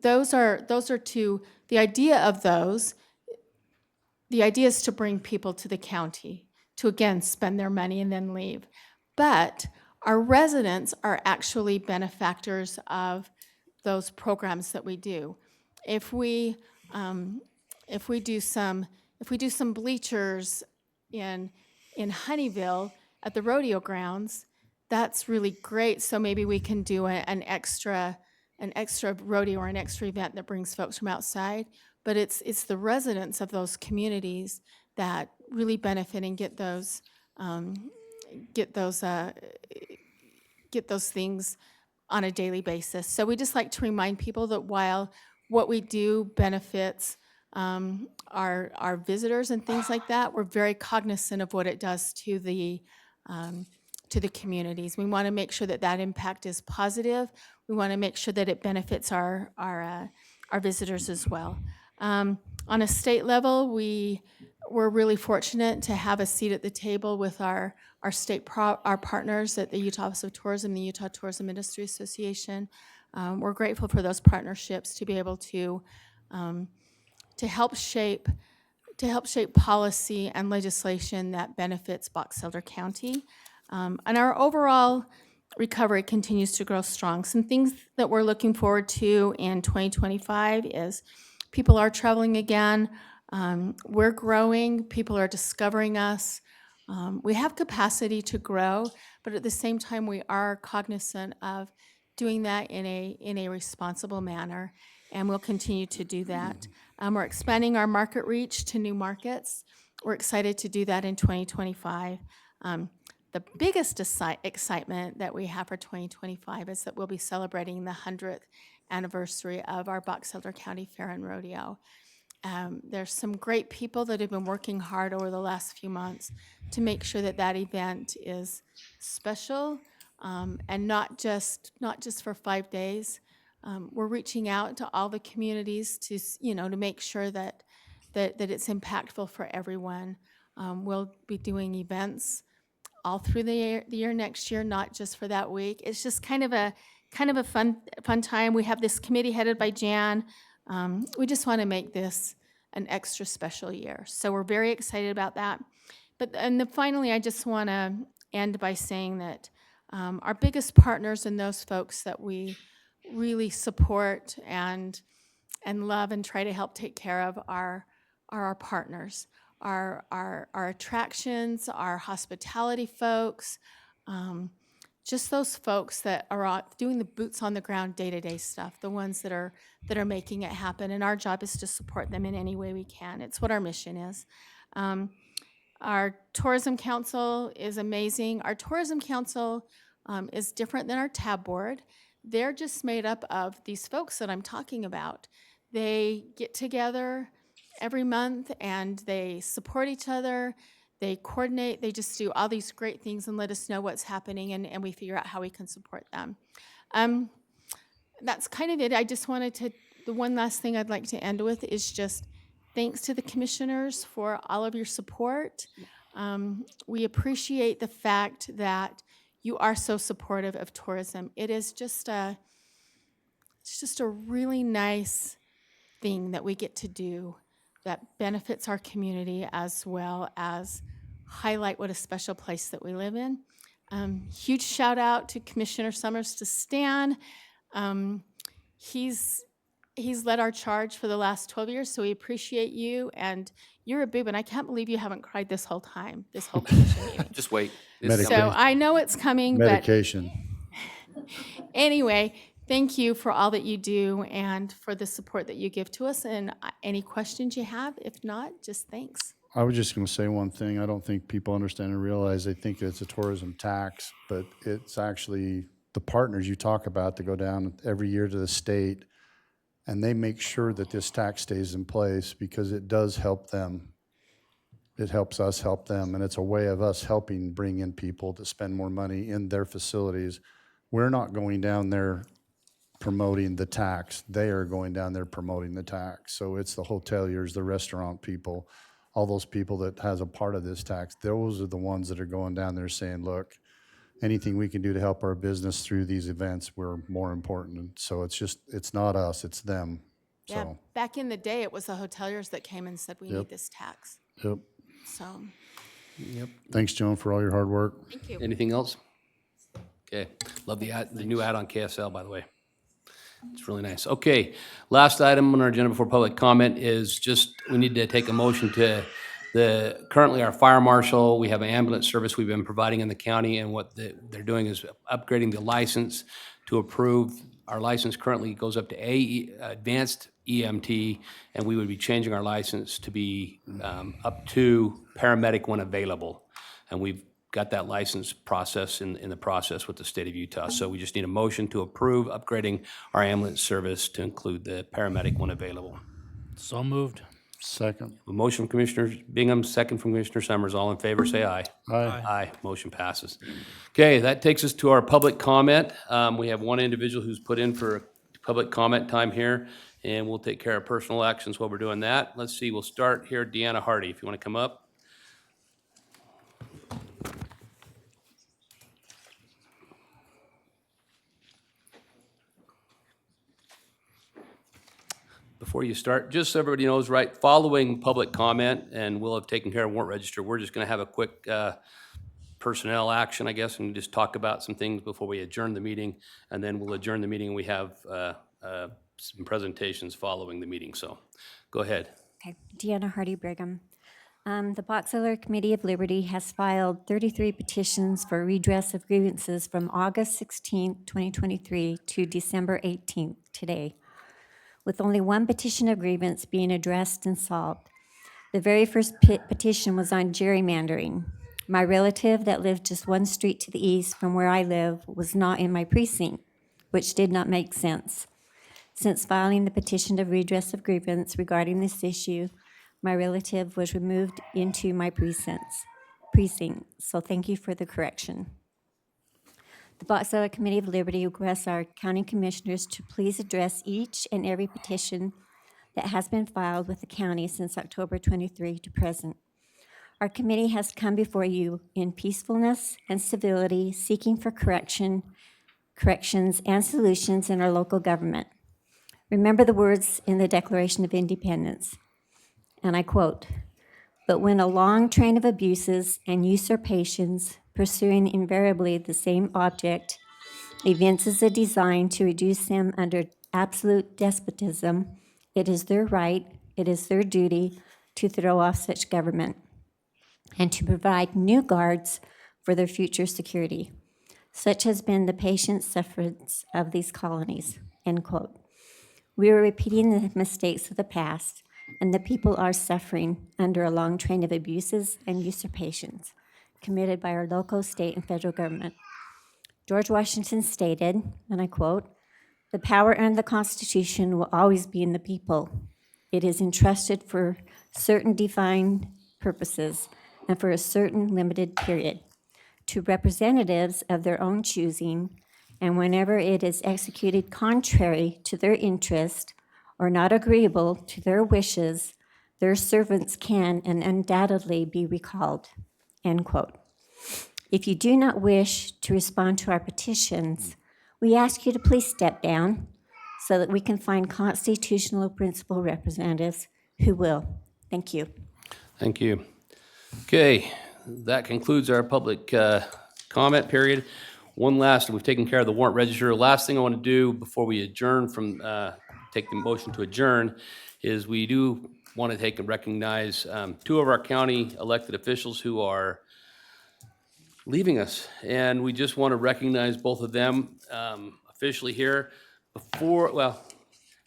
the idea is to bring people to the county to, again, spend their money and then leave. But our residents are actually benefactors of those programs that we do. If we do some bleachers in Honeyville at the rodeo grounds, that's really great. So maybe we can do an extra rodeo or an extra event that brings folks from outside. But it's the residents of those communities that really benefit and get those things on a daily basis. So we just like to remind people that while what we do benefits our visitors and things like that, we're very cognizant of what it does to the communities. We want to make sure that that impact is positive. We want to make sure that it benefits our visitors as well. On a state level, we're really fortunate to have a seat at the table with our partners at the Utah Office of Tourism, the Utah Tourism Industry Association. We're grateful for those partnerships to be able to help shape policy and legislation that benefits Box Elder County. And our overall recovery continues to grow strong. Some things that we're looking forward to in 2025 is people are traveling again. We're growing. People are discovering us. We have capacity to grow, but at the same time, we are cognizant of doing that in a responsible manner, and we'll continue to do that. We're expanding our market reach to new markets. We're excited to do that in 2025. The biggest excitement that we have for 2025 is that we'll be celebrating the 100th anniversary of our Box Elder County Fair and Rodeo. There's some great people that have been working hard over the last few months to make sure that that event is special, and not just for 5 days. We're reaching out to all the communities to make sure that it's impactful for everyone. We'll be doing events all through the year next year, not just for that week. It's just kind of a fun time. We have this committee headed by Jan. We just want to make this an extra special year. So we're very excited about that. Finally, I just want to end by saying that our biggest partners and those folks that we really support and love and try to help take care of are our partners, our attractions, our hospitality folks, just those folks that are doing the boots on the ground day-to-day stuff, the ones that are making it happen. And our job is to support them in any way we can. It's what our mission is. Our Tourism Council is amazing. Our Tourism Council is different than our tab board. They're just made up of these folks that I'm talking about. They get together every month and they support each other. They coordinate, they just do all these great things and let us know what's happening, and we figure out how we can support them. That's kind of it. I just wanted the one last thing I'd like to end with is just thanks to the commissioners for all of your support. We appreciate the fact that you are so supportive of tourism. It is just it's just a really nice thing that we get to do that benefits our community as well as highlight what a special place that we live in. Huge shout out to Commissioner Summers, to Stan. He's led our charge for the last 12 years, so we appreciate you, and you're a boob, and I can't believe you haven't cried this whole time, this whole commission meeting. Just wait. So I know it's coming, Medication. but anyway, thank you for all that you do and for the support that you give to us, and any questions you have. If not, just thanks. I was just going to say one thing. I don't think people understand and realize. They think it's a tourism tax, but it's actually the partners you talk about that go down every year to the state, and they make sure that this tax stays in place because it does help them. It helps us help them, and it's a way of us helping bring in people to spend more money in their facilities. We're not going down there promoting the tax. They are going down there promoting the tax. So it's the hoteliers, the restaurant people, all those people that has a part of this tax. Those are the ones that are going down there saying, look, anything we can do to help our business through these events, we're more important. And so it's not us, it's them. Yeah, So, back in the day, it was the hoteliers that came and said, we Yep. need this tax. yep. So, Thanks, Joan, for all your hard work. thank you. Anything else? Okay, love the new ad on KSL, by the way. It's really nice. Okay, last item on our agenda before public comment is just, we need to take a motion to currently our fire marshal, we have an ambulance service we've been providing in the county, and what they're doing is upgrading the license to approve. Our license currently goes up to advanced EMT, and we would be changing our license to be up to paramedic when available. And we've got that license process in the process with the state of Utah. So we just need a motion to approve upgrading our ambulance service to include the paramedic when available. So moved. Second. A motion from Commissioner Bingham, second from Commissioner Summers. All in favor, say aye. Aye. Aye, motion passes. Okay, that takes us to our public comment. We have one individual who's put in for public comment time here, and we'll take care of personal actions while we're doing that. Let's see, we'll start here, Deanna Hardy, if you want to come up. Before you start, just so everybody knows, right, following public comment, and we'll have taken care of warrant register, we're just gonna have a quick personnel action, I guess, and just talk about some things before we adjourn the meeting, and then we'll adjourn the meeting, and we have some presentations following the meeting, so go ahead. Okay, Deanna Hardy Brigham. The Box Elder Committee of Liberty has filed 33 petitions for redress of grievances from August 16th, 2023 to December 18th, today, with only one petition of grievance being addressed and solved. The very first petition was on gerrymandering. My relative that lived just one street to the east from where I live was not in my precinct, which did not make sense. Since filing the petition of redress of grievance regarding this issue, my relative was removed into my precinct. So thank you for the correction. The Box Elder Committee of Liberty requests our county commissioners to please address each and every petition that has been filed with the county since October 23 to present. Our committee has come before you in peacefulness and civility, seeking for corrections and solutions in our local government. Remember the words in the Declaration of Independence, and I quote, "But when a long train of abuses and usurpations pursuing invariably the same object evinces a design to reduce them under absolute despotism, it is their right, it is their duty to throw off such government and to provide new guards for their future security. Such has been the patient sufferance of these colonies," end quote. We are repeating the mistakes of the past, and the people are suffering under a long train of abuses and usurpations committed by our local, state, and federal government. George Washington stated, and I quote, "The power under the Constitution will always be in the people. It is entrusted for certain defined purposes and for a certain limited period to representatives of their own choosing, and whenever it is executed contrary to their interest or not agreeable to their wishes, their servants can and undoubtedly be recalled," end quote. If you do not wish to respond to our petitions, we ask you to please step down so that we can find constitutional principle representatives who will. Thank you. Thank you. Okay, that concludes our public comment period. We've taken care of the warrant register. Last thing I want to do before we adjourn take the motion to adjourn, is we do want to take and recognize two of our county elected officials who are leaving us. And we just want to recognize both of them officially here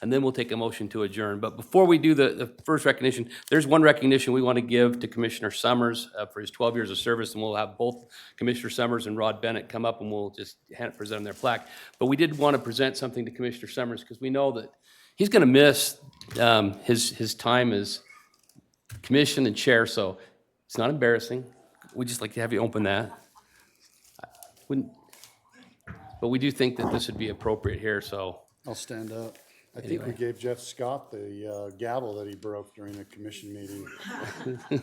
and then we'll take a motion to adjourn. But before we do the first recognition, there's one recognition we want to give to Commissioner Summers for his 12 years of service, and we'll have both Commissioner Summers and Rod Bennett come up, and we'll just present them their plaque. But we did want to present something to Commissioner Summers, because we know that he's going to miss his time as commission and chair, so it's not embarrassing. We'd just like to have you open that. But we do think that this would be appropriate here, so. I'll stand up. I think we gave Jeff Scott the gavel that he broke during a commission meeting,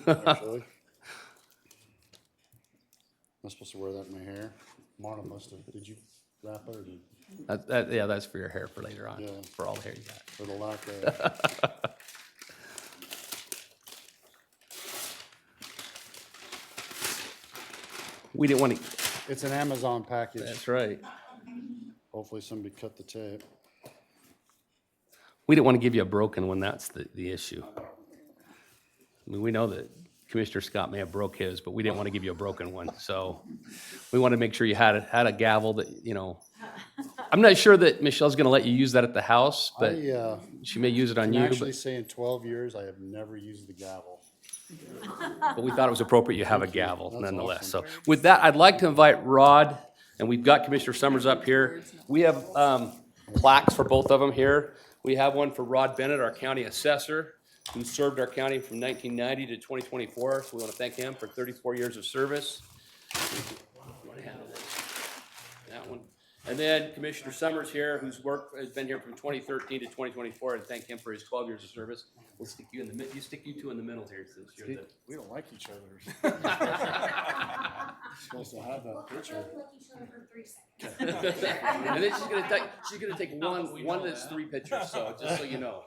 actually. I'm supposed to wear that in my hair. Marla must have. Did you wrap it or did? Yeah, that's for your hair for later on, Yeah. for all the hair you got. For the lack of. We didn't want to, It's an Amazon package. that's right. Hopefully somebody cut the tape. We didn't want to give you a broken one, that's the issue. I mean, we know that Commissioner Scott may have broke his, but we didn't want to give you a broken one, so we wanted to make sure you had a gavel that, I'm not sure that Michelle's going to let you use that at the house, but I she may use it on can you. actually But say in 12 years, I have never used the gavel. But we thought it was appropriate you have a gavel nonetheless. So with that, I'd like to invite Rod, and we've got Commissioner Summers up here. We have plaques for both of them here. We have one for Rod Bennett, our county assessor, who served our county from 1990 to 2024. So we want to thank him for 34 years of service. You want to have that one? And then Commissioner Summers here, whose work has been here from 2013 to 2024, and thank him for his 12 years of service. We'll stick you in the mid. You stick you two in the middle here, since you're the. We don't like each other. Supposed to have that picture. And then she's gonna take one that's 3 pictures. So just so you know.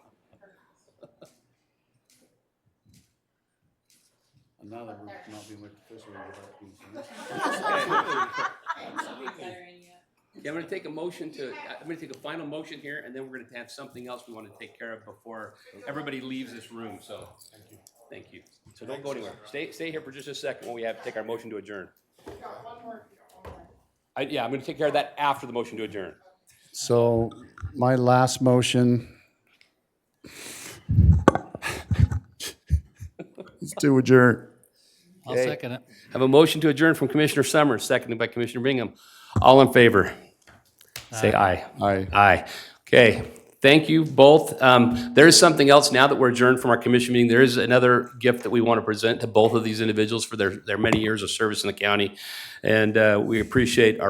And now that we're not being looked official, Yeah, I'm gonna take a final motion here, and then we're gonna have something else we want to take care of before everybody leaves this room, so. Thank you. So don't go anywhere. Stay here for just a second while we have to take our motion to adjourn. Yeah, I'm gonna take care of that after the motion to adjourn. So my last motion is to adjourn. I'll Okay. second it. Have a motion to adjourn from Commissioner Summers, seconded by Commissioner Bingham. All in favor? Say aye. Aye. Aye. Okay, thank you both. There is something else now that we're adjourned from our commission meeting. There is another gift that we want to present to both of these individuals for their many years of service in the county. And we appreciate our